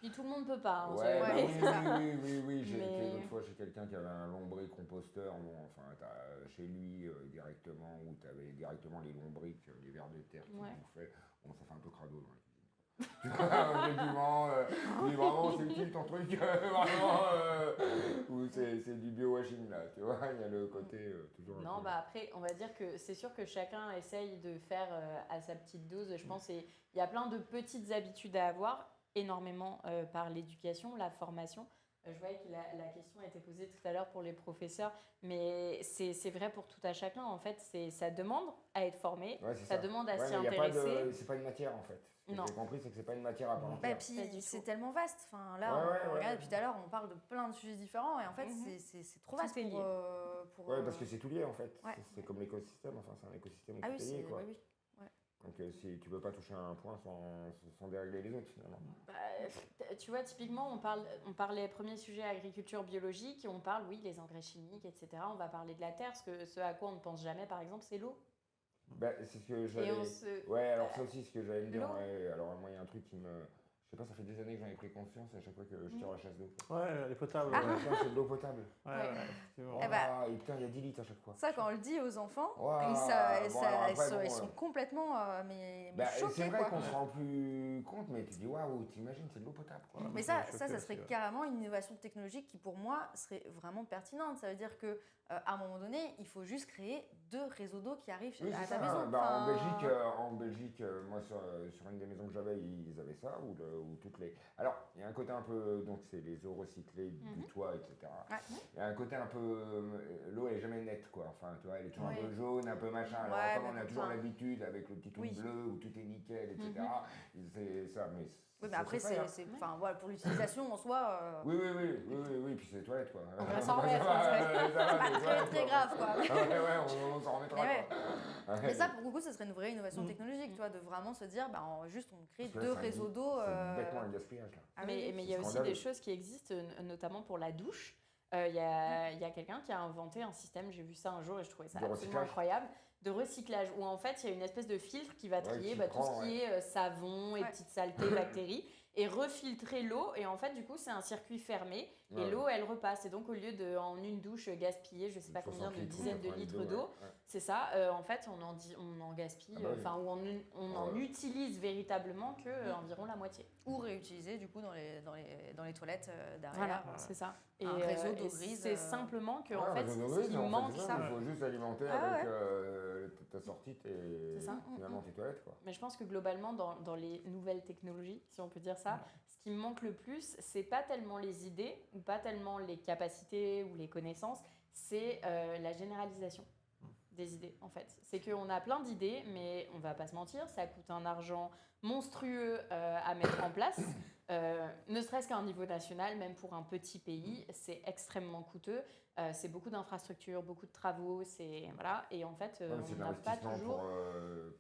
Puis tout le monde peut pas. Hein, Ouais, bah ouais, oui, c'est ça. oui. J'ai été Mais- l'autre fois chez quelqu'un qui avait un lombric composteur. Bon, enfin, chez lui directement, où tu avais directement les lombrics, les vers de terre qui Ouais. bouffaient. Bon, ça fait un peu crado dans la cuisine. Tu vois, effectivement, oui, vraiment, c'est utile ton truc, vraiment. Ou c'est du bio-washing là, tu vois, il y a le côté toujours. un Non, peu- bah après, on va dire que c'est sûr que chacun essaye de faire à sa petite dose, je pense. Et il y a plein de petites habitudes à avoir, énormément par l'éducation, la formation. Je voyais que la question a été posée tout à l'heure pour les professeurs, mais c'est vrai pour tout à chacun. En fait, ça demande à être formé, Ouais, c'est ça demande à Ouais, s'y mais y a pas intéresser. c'est pas une matière en fait. Ce que Non. j'ai compris, c'est que c'est pas une matière à part Bah, entière. Pas puis du c'est tout. tellement vaste. Enfin, là, Ouais, on ouais. regarde depuis tout à l'heure, on parle de plein de sujets différents et en fait, Mhm. c'est trop Tout vaste est lié. pour, Ouais, parce que c'est tout lié en fait. Ouais. C'est comme l'écosystème, enfin, c'est un écosystème Ah tout oui, est lié, c'est... quoi. Oui, oui. Donc si tu peux pas toucher à un point sans dérégler les autres finalement. Bah, tu vois, typiquement, on parlait premier sujet agriculture biologique, et on parle, oui, les engrais chimiques, etc. On va parler de la terre, ce à quoi on ne pense jamais, par exemple, c'est l'eau. Bah, c'est ce que Et j'allais. on se... Ouais, alors ça aussi, ce que j'allais me dire. l'eau. Ouais, alors moi, il y a un truc qui me. Je sais pas, ça fait des années que j'en ai pris conscience à chaque fois que je tire la chasse d'eau. Ouais, elle est potable. Ah. Ouais, Putain, c'est de l'eau potable. ouais, Ouais. effectivement. Eh bah, Et putain, il y a 10 litres à chaque fois. Ça, quand on le dit aux enfants, Ouah, ils, bon, alors après, ils bon, sont complètement mais Bah, choqués. c'est vrai Quoi. qu'on se rend plus compte, mais tu dis waouh, t'imagines, c'est de l'eau potable quoi. Ouais, Mais ça m'a ça choqué serait aussi, ouais. carrément une innovation technologique qui, pour moi, serait vraiment pertinente. Ça veut dire que à un moment donné, il faut juste créer 2 réseaux d'eau qui arrivent Oui, à c'est ta ça. maison. Bah, Enfin, en Belgique, moi sur une des maisons que j'avais, ils avaient ça, ou toutes les. Alors, il y a un côté un peu, donc c'est les eaux recyclées du toit, etc. Ouais. Il y a un côté un peu, l'eau elle est jamais nette quoi. Enfin, tu vois, elle est toujours un Oui. peu jaune, un peu machin. Alors Ouais, comme mais on a toujours enfin, l'habitude avec le petit truc oui. bleu où tout est nickel, etc. C'est ça, mais. oui, mais ça après, se fait, hein. enfin, voilà, pour l'utilisation en soi, Oui, puis c'est les toilettes quoi. On va s'en remettre, Ça va, c'est pas les très, toilettes, très quoi. grave. Quoi. Ah ouais, on s'en remettra Mais quoi. Mais ça, pour le coup, ce serait une vraie innovation Mm. technologique, tu vois, de vraiment se dire, bah, juste on crée Parce que 2 là, c'est un réseaux gui- d'eau. C'est bêtement un gaspillage là. Ah oui, Mais il oui. y a c'est aussi scandaleux. des choses qui existent, notamment pour la douche. Il y a quelqu'un qui a inventé un système, j'ai vu ça un jour et je trouvais ça De absolument recyclage. incroyable, de recyclage, où en fait il y a une espèce de filtre qui va trier qui tout prend, ce qui est savon et Ouais. petites saletés, bactéries, et refiltrer l'eau. Et en fait, du coup, c'est un circuit fermé et Ouais. l'eau, elle repasse. Et donc, au lieu de, en une douche, gaspiller, je sais pas combien 60 de litres, dizaines de 80 litres ouais. d'eau, Ouais. c'est ça, en fait, on en gaspille, Ah bah oui. enfin, ou on en Ouais. utilise véritablement que environ la moitié. Ou réutiliser, du coup, dans les toilettes derrière. Voilà, c'est ça. Un réseau d'eau et grise, c'est simplement que, Ouais, en fait, réseau de ce grise, qui en fait, manque, c'est ça, il faut juste alimenter Ah avec ouais. ta sortie, C'est ça. finalement tes toilettes quoi. mais je pense que globalement, dans les nouvelles technologies, si on peut dire ça, ce qui me manque le plus, c'est pas tellement les idées ou pas tellement les capacités ou les connaissances, c'est la généralisation des idées, en fait. C'est qu'on a plein d'idées, mais on va pas se mentir, ça coûte un argent monstrueux à mettre en place. Ne serait-ce qu'à un niveau national, même pour un petit pays, c'est extrêmement coûteux. C'est beaucoup d'infrastructures, beaucoup de travaux, voilà. Et en fait, Ouais, c'est de on n'a pas l'investissement toujours...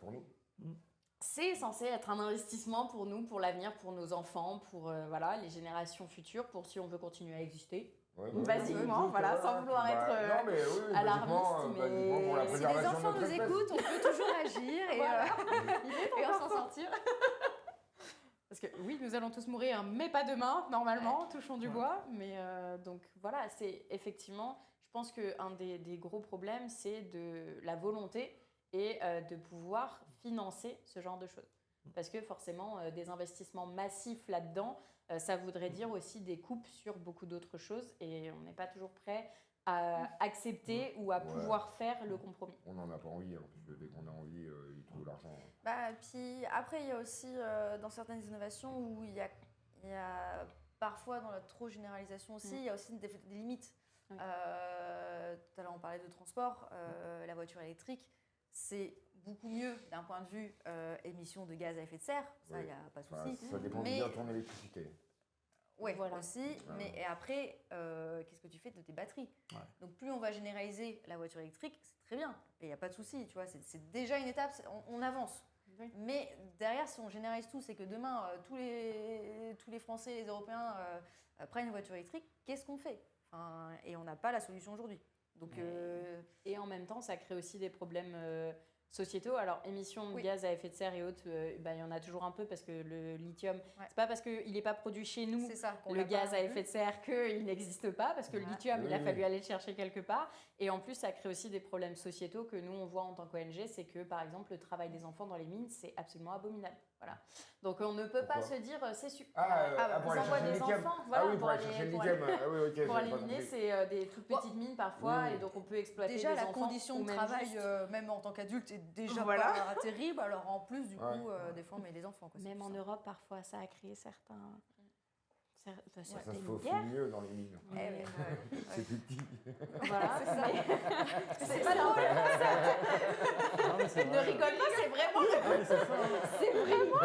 pour nous. C'est censé être un investissement pour nous, pour l'avenir, pour nos enfants, pour voilà, les générations futures, pour si on veut continuer à exister. Ouais, Basiquement, juste, voilà, sans vouloir être, non, mais oui, alarmiste, basiquement, pour la mais Si les préservation enfants de nous notre espèce. écoutent, on peut toujours agir et, Voilà. et Et on s'en sortir. Parce que oui, nous allons tous mourir, mais pas demain, normalement, touchons du Ouais. bois. Mais donc voilà, c'est effectivement, je pense qu'un des gros problèmes, c'est de la volonté et de pouvoir financer ce genre de choses. Parce que forcément, des investissements massifs là-dedans, ça voudrait dire aussi des coupes sur beaucoup d'autres choses et on n'est pas toujours prêt à accepter ou à pouvoir faire le compromis. On n'en a pas envie, hein, parce que dès qu'on a envie, il trouve l'argent. Bah, puis après, il y a aussi dans certaines innovations où il y a parfois dans la trop généralisation aussi, il y a aussi des limites. Oui. Tout à l'heure, on parlait de transport, la voiture électrique, c'est beaucoup mieux d'un point de vue émissions de gaz à effet de serre, ça, il Oui. n'y a pas de Enfin, souci. ça dépend de Mais- bien ton électricité. Ouais, Voilà. aussi. Mais et après, qu'est-ce que tu fais de tes batteries? Ouais. Donc plus on va généraliser la voiture électrique, c'est très bien. Et il n'y a pas de souci, tu vois. C'est déjà une étape, on avance. Oui. Mais derrière, si on généralise tout, c'est que demain, tous les Français, les Européens prennent une voiture électrique, qu'est-ce qu'on fait? Enfin, et on n'a pas la solution aujourd'hui. Donc, Et en même temps, ça crée aussi des problèmes sociétaux. Alors, émissions de Oui. gaz à effet de serre et autres, il y en a toujours un peu parce que le lithium, Ouais. c'est pas parce qu'il n'est pas produit chez nous, c'est ça. qu'on le l'a pas gaz à non effet plus. de serre, qu'il n'existe pas, parce que le Voilà. lithium, il a Oui, fallu oui. aller le chercher quelque part. Et en plus, ça crée aussi des problèmes sociétaux que nous, on voit en tant qu'ONG, c'est que, par exemple, le travail des enfants dans les mines, c'est absolument abominable. Voilà. Donc, on ne peut pas Pourquoi se dire, c'est super. Pour ils aller envoient chercher le des lithium. enfants, voilà, Ah oui, pour aller aller- chercher le pour lithium. Ah oui, ok, Pour j'avais pas aller miner, compris. c'est des toutes petites mines parfois, Oui, oui. et donc on peut exploiter Déjà, des la enfants. condition ou de même travail, juste- même en tant qu'adulte, est déjà Voilà. pas terrible. Alors en plus, du coup, Ouais. des fois, on met les enfants. Quoi, c'est Même plus en simple. Europe, parfois, ça a créé certains, Ça se certaines faufile guerres. mieux dans les mines. Eh oui, ouais. C'est plus petit. Voilà, C'est ça. c'est pas drôle. Non, mais c'est Ne vrai. rigole pas, c'est vraiment, Ah, mais c'est ça, hein. c'est vraiment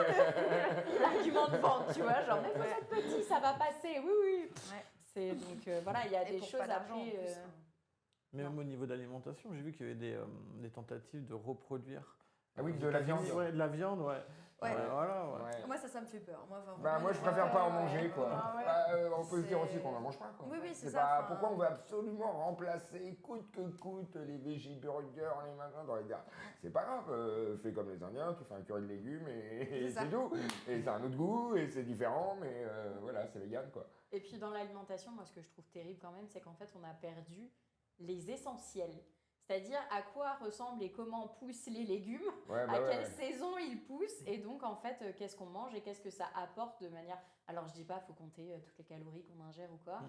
l'argument de vente, tu vois. Genre, mais vous êtes petit, ça va passer, oui, oui. Ouais. C'est donc, voilà, il y a Et des pour choses pas d'argent, en après. plus, Même au niveau de l'alimentation, j'ai vu qu'il y avait des tentatives de reproduire. Ah oui, aux de la États-Unis, viande. Ouais, de la viande, ouais. Ouais. Voilà, ouais. Ouais. Moi, ça me fait peur. Moi, enfin, Bah, moi, je préfère pas en manger, quoi. Ah ouais. Bah, on peut se dire C'est- aussi qu'on n'en mange pas, quoi. Oui, oui, c'est C'est ça, pas enfin- pourquoi on veut absolument remplacer coûte que coûte les veggie burgers, les machins dans les gars. C'est pas grave, fais comme les Indiens, tu fais un curry de légumes et C'est ça. c'est tout. Et c'est un autre goût et c'est différent, mais voilà, c'est vegan, quoi. Et puis dans l'alimentation, moi, ce que je trouve terrible quand même, c'est qu'en fait, on a perdu les essentiels. C'est-à-dire à quoi ressemblent et comment poussent les légumes, Ouais, à bah ouais, quelle ouais. saison ils poussent, et donc en fait, qu'est-ce qu'on mange et qu'est-ce que ça apporte de manière... Alors je dis pas, faut compter toutes les calories qu'on ingère ou quoi,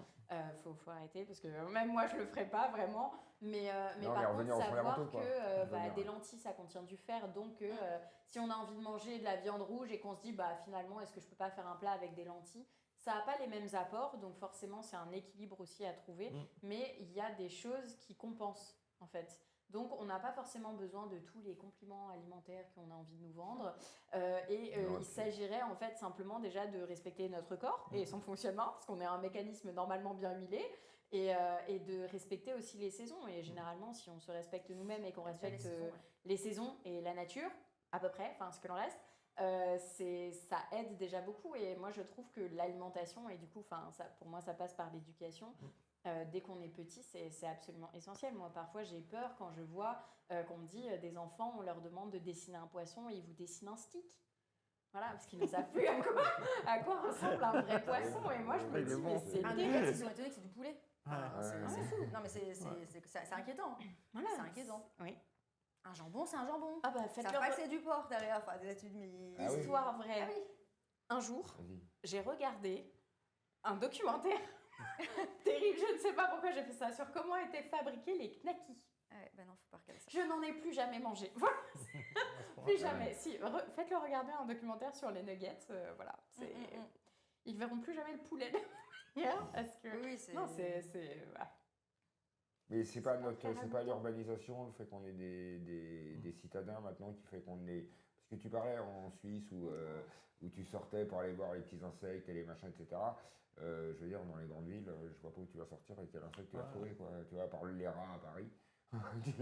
faut arrêter, parce que même moi je le ferai pas vraiment, mais Non, par mais contre revenir aux savoir fondamentaux, quoi. que Revenir. des lentilles ça contient du fer, donc si on a envie de manger de la viande rouge et qu'on se dit bah finalement est-ce que je peux pas faire un plat avec des lentilles, ça n'a pas les mêmes apports, donc forcément c'est un équilibre aussi à trouver, mais il y a des choses qui compensent en fait. Donc, on n'a pas forcément besoin de tous les compliments alimentaires qu'on a envie de nous vendre. Non, Il s'agirait en fait simplement déjà de respecter notre corps et son fonctionnement, parce qu'on est un mécanisme normalement bien huilé, et de respecter aussi les saisons. Et généralement, si on se respecte nous-mêmes et qu'on respecte les saisons et la nature, à peu près, enfin ce que l'on reste, ça aide déjà beaucoup. Et moi, je trouve que l'alimentation, et du coup, pour moi, ça passe par l'éducation. Dès qu'on est petit, c'est absolument essentiel. Moi, parfois, j'ai peur quand je vois qu'on me dit des enfants, on leur demande de dessiner un poisson et ils vous dessinent un stick. Voilà, parce qu'ils ne savent plus à quoi ressemble un vrai poisson. Et moi, je me Il est dis, bon. mais c'est Un terrible. nugget, ils sont étonnés que c'est du poulet. Enfin, Ouais. c'est fou. Non, mais c'est inquiétant. Voilà. C'est inquiétant. Oui. Un jambon, c'est un jambon. Ah bah, Ça faites-leur pas que c'est du porc derrière. Enfin, des études, mais... Ah oui. histoire vraie. Ah oui. Un jour, Vas-y. j'ai regardé un documentaire terrible, je ne sais pas pourquoi j'ai fait ça, sur comment étaient fabriqués les knackis. Ouais, ben non, faut pas regarder ça. Je n'en ai plus jamais mangé. Voilà, plus jamais. Si, faites-le regarder un documentaire sur les nuggets. Voilà, ils verront plus jamais le poulet de manière, parce que Oui, c'est... non, c'est voilà. Mais c'est pas notre, pas c'est pas l'urbanisation, le fait qu'on est des citadins maintenant qui fait qu'on est. Parce que tu parlais en Suisse où tu sortais pour aller voir les petits insectes et les machins, etc. Je veux dire, dans les grandes villes, je vois pas où tu vas sortir et quel insecte tu vas trouver, quoi. Tu vas par les rats à Paris.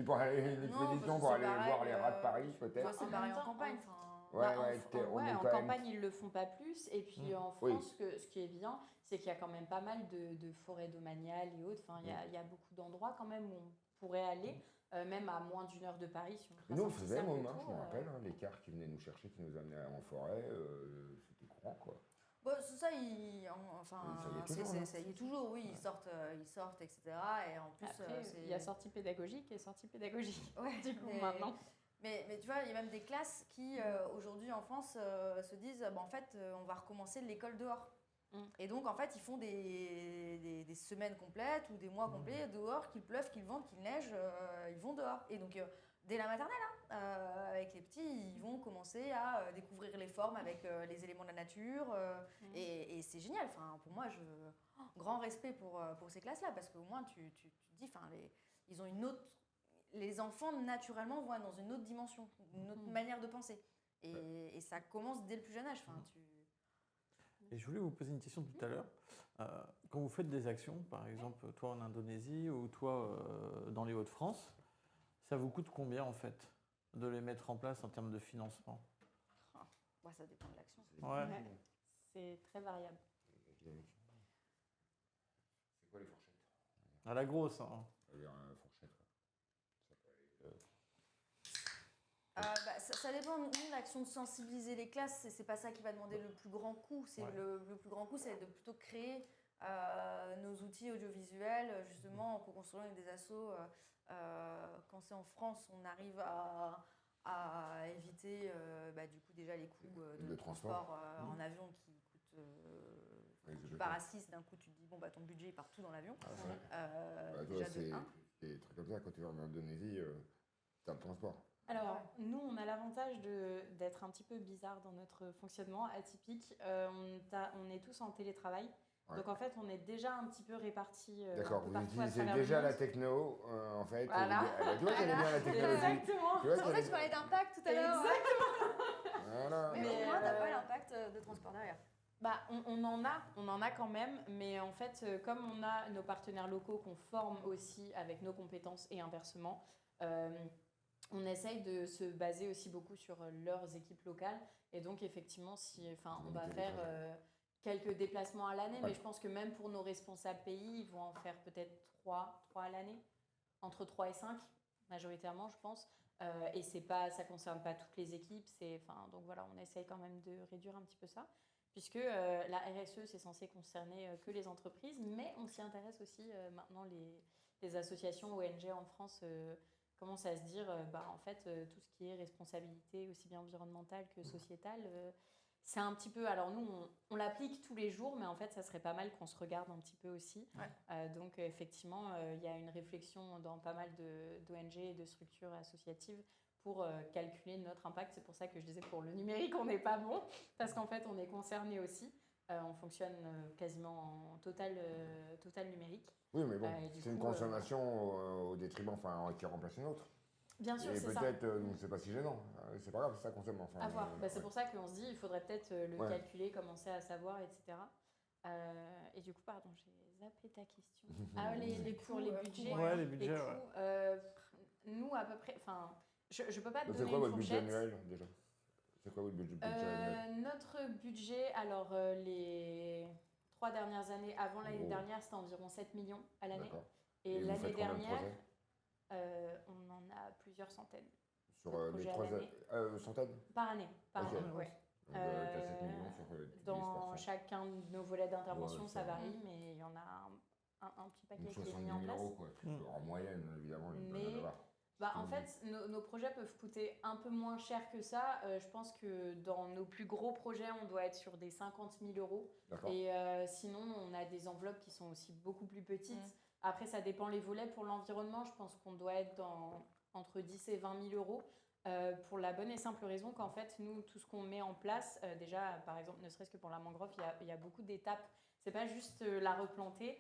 Pour aller une Non, expédition parce que pour c'est aller pareil, voir les rats de Paris, peut-être. C'est En pareil même en temps, campagne. Ouais, Bah, ouais, on est en quand même. campagne, ils le font pas plus. Et puis en Oui. France, ce qui est bien, c'est qu'il y a quand même pas mal de forêts domaniales et autres. Enfin, il y a beaucoup d'endroits quand même où on pourrait aller, même à moins d'une heure de Paris. Si on trace Nous, un on petit faisait, cercle moi, autour, je me rappelle, hein, les cars qui venaient nous chercher, qui nous amenaient en forêt, c'était courant, quoi. Bon, c'est ça, enfin, Oui, ça y est toujours, hein. ça y est toujours, oui, ils sortent, etc. Et en plus, Après, il y a sortie pédagogique et sortie pédagogique. Ouais, Du coup, mais- maintenant. Mais tu vois, il y a même des classes qui, aujourd'hui en France, se disent, en fait, on va recommencer l'école dehors. Et donc, en fait, ils font des semaines complètes ou des mois complets dehors, qu'il pleuve, qu'il vente, qu'il neige, ils vont dehors. Et donc, dès la maternelle, avec les petits, ils vont commencer à découvrir les formes avec les éléments de la nature. Et c'est génial. Enfin, pour moi, grand respect pour ces classes-là, parce qu'au moins, tu te dis, enfin, ils ont une autre... Les enfants, naturellement, vont être dans une autre dimension, une autre manière de penser. Et ça commence dès le plus jeune âge. Enfin, Et je voulais vous poser une question tout à l'heure. Quand vous faites des actions, par exemple, toi en Indonésie ou toi dans les Hauts-de-France, ça vous coûte combien en fait de les mettre en place en termes de financement? Ouais, ça dépend de l'action. Ouais. Ouais. C'est très variable. C'est quoi les fourchettes? À la grosse. Hein. C'est-à-dire, fourchette, quoi. Ça dépend. Nous, l'action de sensibiliser les classes, c'est pas ça qui va demander le plus grand coût. C'est Ouais. le plus grand coût, c'est de plutôt créer nos outils audiovisuels, justement en co-construisant avec des assos. Quand c'est en France, on arrive à éviter du coup déjà les coûts de transport en avion qui coûtent. Tu pars à 6, d'un coup tu te dis bon ton budget il part tout dans l'avion. Toi, c'est des trucs comme ça, quand tu vas en Indonésie, t'as le transport. Alors, nous, on a l'avantage d'être un petit peu bizarre dans notre fonctionnement, atypique. On est tous en télétravail. Ouais. Donc, en fait, on est déjà un petit peu répartis. D'accord, un peu vous partout à utilisez travers déjà le la monde. techno, en fait. Voilà. Tu vois qu'elle est bien la technologie. Exactement. Tu vois C'est pour ça que tu parlais d'impact tout à l'heure. Voilà. Mais au moins, t'as pas l'impact de transport derrière. On en a quand même, mais en fait, comme on a nos partenaires locaux qu'on forme aussi avec nos compétences et inversement, on essaye de se baser aussi beaucoup sur leurs équipes locales. Et donc, effectivement, on va faire quelques déplacements à l'année, mais je pense que même pour nos responsables pays, ils vont en faire peut-être 3 à l'année, entre 3 et 5, majoritairement, je pense. Et ça concerne pas toutes les équipes. Donc voilà, on essaye quand même de réduire un petit peu ça, puisque la RSE, c'est censé concerner que les entreprises, mais on s'y intéresse aussi maintenant, les associations ONG en France commencent à se dire, en fait, tout ce qui est responsabilité, aussi bien environnementale que sociétale, c'est un petit peu... Alors nous, on l'applique tous les jours, mais en fait, ça serait pas mal qu'on se regarde un petit peu aussi. Ouais. Donc effectivement, il y a une réflexion dans pas mal d'ONG et de structures associatives pour calculer notre impact. C'est pour ça que je disais pour le numérique, on n'est pas bon, parce qu'en fait, on est concerné aussi. On fonctionne quasiment en total numérique. Oui, mais bon, du c'est une coup, consommation au détriment, qui remplace une autre. Bien sûr, Et c'est ça. peut-être, c'est pas si gênant. C'est pas grave, ça consomme. Enfin, À voir. C'est pour ça qu'on se dit, il faudrait peut-être le calculer, commencer à savoir, etc. Et du coup, pardon, j'ai zappé ta question. Les coûts, les budgets. Ouais, les budgets. Les coûts, nous, à peu près... Je peux pas te C'est donner quoi une votre budget fourchette. annuel, déjà? C'est quoi votre budget annuel? Notre budget, alors les 3 dernières années, avant l'année dernière, c'était environ 7 millions à l'année. D'accord. Et vous l'année faites combien de dernière, projets on en a plusieurs centaines. sur de les projets à 3 l'année. centaines? Par année. Par Ok. année, ouais. Donc, t'as 7 millions sur Dans 10%. chacun de nos volets d'intervention, Ouais, ça ça va. varie, mais il y en a un petit paquet Donc qui est 70 mis en 000 place. euros, quoi. En moyenne, évidemment, il peut y en Mais- avoir. En fait, nos projets peuvent coûter un peu moins cher que ça. Je pense que dans nos plus gros projets, on doit être sur des 50 000 euros. D'accord. Et sinon, on a des enveloppes qui sont aussi beaucoup plus petites. Après, ça dépend les volets. Pour l'environnement, je pense qu'on doit être entre 10 et 20 000 euros. Pour la bonne et simple raison qu'en fait, nous, tout ce qu'on met en place, déjà, par exemple, ne serait-ce que pour la mangrove, il y a beaucoup d'étapes. C'est pas juste la replanter.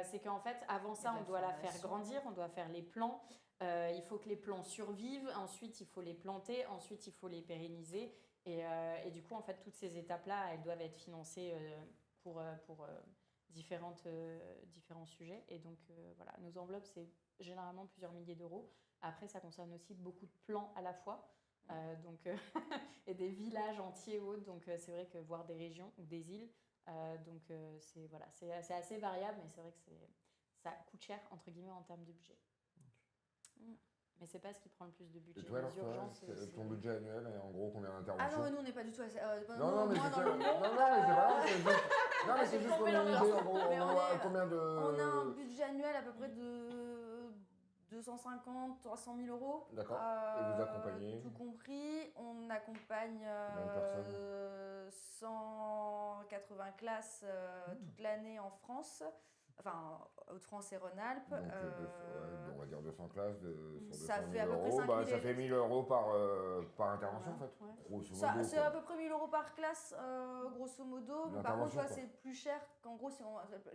C'est qu'en fait, avant ça, on doit la faire grandir, on doit faire les plants. Il faut que les plants survivent. Ensuite, il faut les planter. Ensuite, il faut les pérenniser. Et du coup, en fait, toutes ces étapes-là, elles doivent être financées pour différents sujets. Et donc, voilà, nos enveloppes, c'est généralement plusieurs milliers d'euros. Après, ça concerne aussi beaucoup de plans à la fois. Et des villages entiers autres. Donc, c'est vrai que voir des régions ou des îles. C'est assez variable, mais c'est vrai que ça coûte cher, entre guillemets, en termes de budget. Mais c'est pas ce qui prend le plus de budget. Et toi, alors, Les urgences, ton budget annuel, et en gros, combien Ah d'interventions? non, mais nous on n'est pas du tout à Non, mais moi, c'est dans ça. le Non, million. mais c'est pas grave. Non, mais c'est J'ai juste trompé qu'on a une l'ambiance. idée, en gros. Mais On a combien de. On a un budget annuel à peu près de 250 300 000 euros. D'accord. Et vous accompagnez Tout compris. On accompagne Combien de personnes 180 classes toute l'année en France. Enfin, Haute-France et Rhône-Alpes. Donc, on va dire 200 classes sur ça 200 fait 000 à peu près euros. 5 000 Ça fait 1000 euros par intervention, Voilà, en fait. ouais. Grosso modo. C'est à peu près 1000 euros par classe, grosso modo. Mais par contre, tu vois, c'est plus cher qu'en gros, si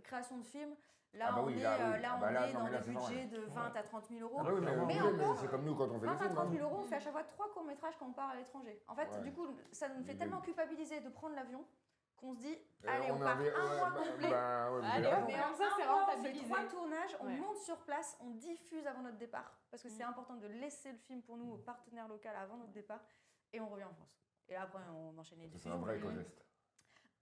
création de film. Là, Ah bah on oui, est, là, oui. là, Ah on bah là, est non, dans mais là, des c'est normal. budgets de 20 à 30 000 euros. Ah oui, Mais mais encore, c'est comme nous quand on fait 20 des à films. 30 000 hein. euros, on fait à chaque fois 3 courts-métrages quand on part à l'étranger. En fait, Ouais. du coup, ça nous fait tellement culpabiliser de prendre l'avion qu'on se dit, allez, on a part envie- un ouais, mois bah, complet. bah, ouais, vous Allez, avez hop, raison. mais comme ça, c'est Un mois, on fait rentabilisé. 3 tournages, on Ouais. monte sur place, on diffuse avant notre départ. Parce que c'est Mm. important de laisser le film pour nous, au partenaire local, avant notre départ. Et on revient en France. Et là, après, on enchaîne les C'est diffusions. un vrai mais- éco-geste.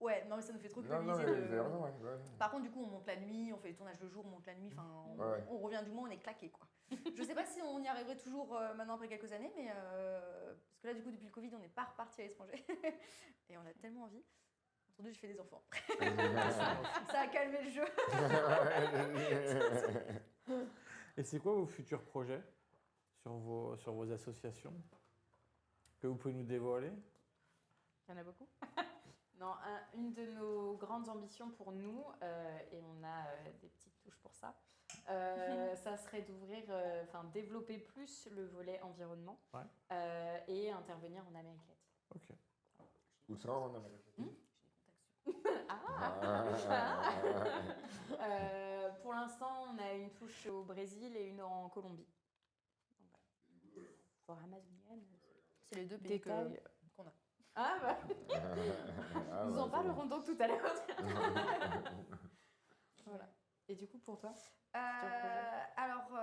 Ouais, non, mais ça nous fait trop Non, non, culpabiliser. mais vous avez raison, ouais. Par contre, du coup, on monte la nuit, on fait les tournages le jour, on monte la nuit. Enfin, Ouais. on revient du moins, on est claqué, quoi. Je sais pas si on y arriverait toujours maintenant après quelques années, mais parce que là, du coup, depuis le Covid, on n'est pas reparti à l'étranger et on a tellement envie. Entendu, je fais des enfants. Ça a calmé le jeu. Et c'est quoi vos futurs projets sur vos associations que vous pouvez nous dévoiler? Il y en a beaucoup. Non, une de nos grandes ambitions pour nous, et on a des petites touches pour ça, ça serait d'ouvrir, développer plus le volet environnement et intervenir en Amérique latine. Ok. Où ça, en Amérique latine? Pour l'instant, on a une touche au Brésil et une en Colombie. Donc, voilà. Forêt amazonienne. C'est les deux pays Détail. qu'on a. Ah bah, Ah, nous ouais, en c'est parlerons donc tout à l'heure. bon. Voilà. Et du coup, pour toi?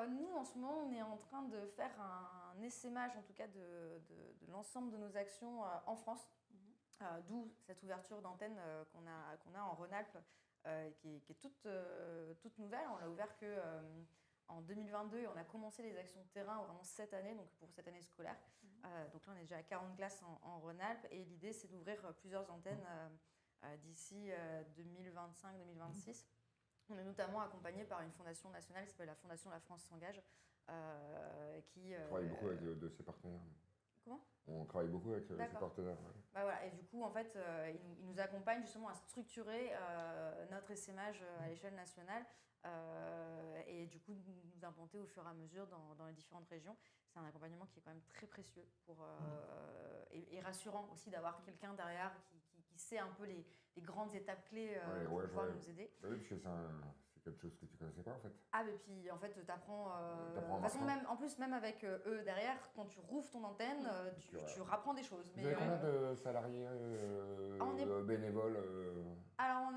Nous, en ce moment, on est en train de faire un essaimage, en tout cas, de l'ensemble de nos actions en France. D'où cette ouverture d'antenne qu'on a en Rhône-Alpes, qui est toute nouvelle. On l'a ouvert en 2022 et on a commencé les actions de terrain vraiment cette année, donc pour cette année scolaire. Donc là, on est déjà à 40 classes en Rhône-Alpes et l'idée, c'est d'ouvrir plusieurs antennes d'ici 2025-2026. On est notamment accompagné par une fondation nationale qui s'appelle la Fondation La France s'engage. Qui On travaille beaucoup avec de ses partenaires. Comment ? On travaille beaucoup avec ses partenaires. Ouais. Bah voilà. Et du coup, en fait, il nous accompagne justement à structurer notre essaimage à l'échelle nationale et du coup nous implanter au fur et à mesure dans les différentes régions. C'est un accompagnement qui est quand même très précieux et rassurant aussi d'avoir quelqu'un derrière qui sait un peu les grandes étapes clés pour pouvoir nous aider. Oui, parce que c'est quelque chose que tu ne connaissais pas en fait. Ah, mais puis en fait, tu apprends. De en toute façon, même avec eux derrière, quand tu rouvres ton antenne, tu rapprends des choses. Vous avez combien de salariés bénévoles Alors,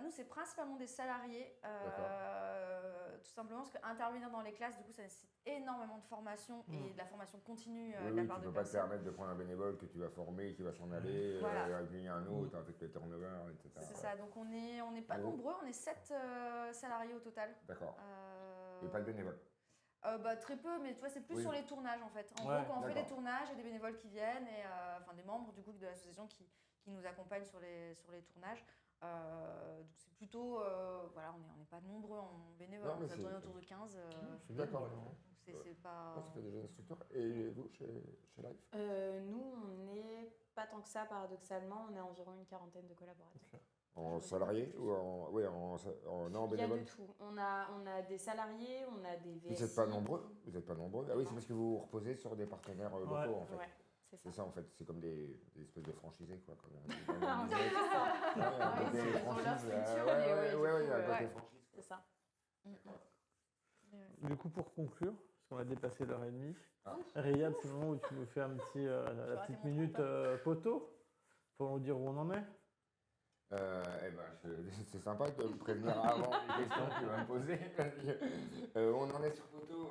nous, c'est principalement des salariés. Tout simplement parce qu'intervenir dans les classes, du coup, ça nécessite énormément de formation et de la formation continue de la part de personnes. Tu ne peux pas te permettre de prendre un bénévole que tu vas former, qui va s'en aller, et puis il y a un autre avec le turnover, etc. C'est ça, donc on n'est pas nombreux, on est 7 salariés au total. D'accord. Et pas de bénévoles? Très peu, mais tu vois, c'est plus sur les tournages en fait. En gros, quand on fait des tournages, il y a des bénévoles qui viennent, des membres du coup de l'association qui nous accompagnent sur les tournages. Donc c'est plutôt, on n'est pas nombreux en bénévoles, on est autour de 15. D'accord. C'est pas... Ça fait déjà une structure. Et vous, chez Life? Nous, on n'est pas tant que ça, paradoxalement, on est environ une quarantaine de collaborateurs. En salarié ou en bénévole? Il y a de tout. On a des salariés, on a des VSI. Vous n'êtes pas nombreux? Ah oui, c'est parce que vous reposez sur des partenaires locaux en fait. Ouais, c'est ça en fait, c'est comme des espèces de franchisés quoi. On dirait ça. Ils ont leur structure, il y a un côté franchise. C'est ça. Du coup, pour conclure, parce qu'on a dépassé l'heure et demie, Riyad, c'est le moment où tu nous fais la petite minute poteau pour nous dire où on en est. C'est sympa de me prévenir avant les questions que tu vas me poser. On en est sur Poto,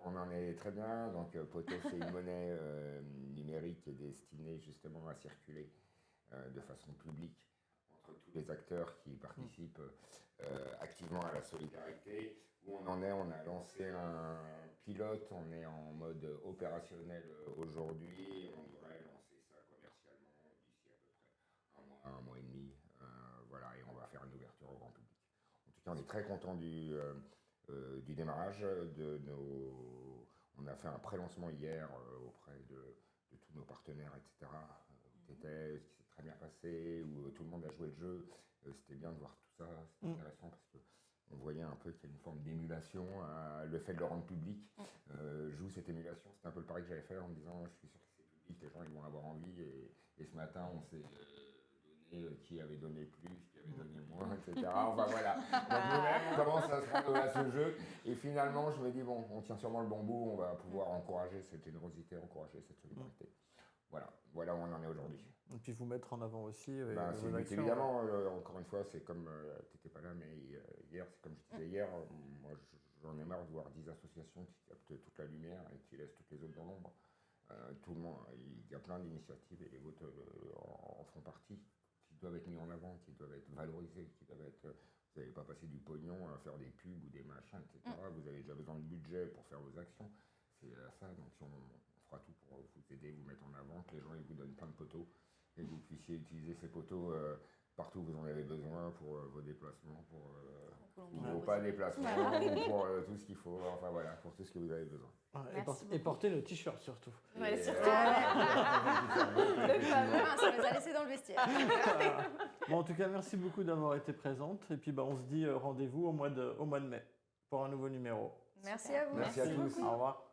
on en est très bien. Donc Poto, c'est une monnaie numérique destinée justement à circuler de façon publique entre tous les acteurs qui participent activement à la solidarité. Où on en est, on a lancé un pilote, on est en mode opérationnel aujourd'hui. On devrait lancer ça commercialement d'ici à peu près un mois et demi. Et on va faire une ouverture au grand public. En tout cas, on est très content du démarrage. On a fait un pré-lancement hier auprès de tous nos partenaires, etc. Ce qui s'est très bien passé, où tout le monde a joué le jeu. C'était bien de voir tout ça, c'était intéressant parce qu'on voyait un peu qu'il y a une forme d'émulation, le fait de le rendre public. Joue cette émulation, c'était un peu le pari que j'avais fait en me disant je suis sûr que c'est public, les gens ils vont avoir envie. Et ce matin, on s'est qui avait donné plus, qui avait donné moins, etc. Enfin voilà. Donc nous-mêmes, on commence à se rendre à ce jeu. Et finalement, je me dis, bon, on tient sûrement le bon bout, on va pouvoir encourager cette générosité, encourager cette solidarité. Voilà où on en est aujourd'hui. Et puis vous mettre en avant aussi C'est vos actions. évidemment, encore une fois, c'est comme, tu n'étais pas là, mais hier, c'est comme je disais hier, moi j'en ai marre de voir 10 associations qui captent toute la lumière et qui laissent toutes les autres dans l'ombre. Tout le monde, il y a plein d'initiatives et les vôtres en font partie, qui doivent être mis en avant, qui doivent être valorisées, qui doivent être. Vous n'allez pas passer du pognon à faire des pubs ou des machins, etc. Vous avez déjà besoin de budget pour faire vos actions. C'est ça, donc on fera tout pour vous aider, vous mettre en avant, que les gens ils vous donnent plein de poteaux et que vous puissiez utiliser ces poteaux partout où vous en avez besoin pour vos déplacements, pour vos pas déplacements, ou pour tout ce qu'il faut, enfin voilà, pour tout ce que vous avez besoin. Et porter le t-shirt surtout. Ouais, surtout. Le fameux. Ça les a laissés dans le vestiaire. Bon, en tout cas, merci beaucoup d'avoir été présente. Et puis, on se dit rendez-vous au mois de mai pour un nouveau numéro. Merci à vous. Merci à tous. Au revoir.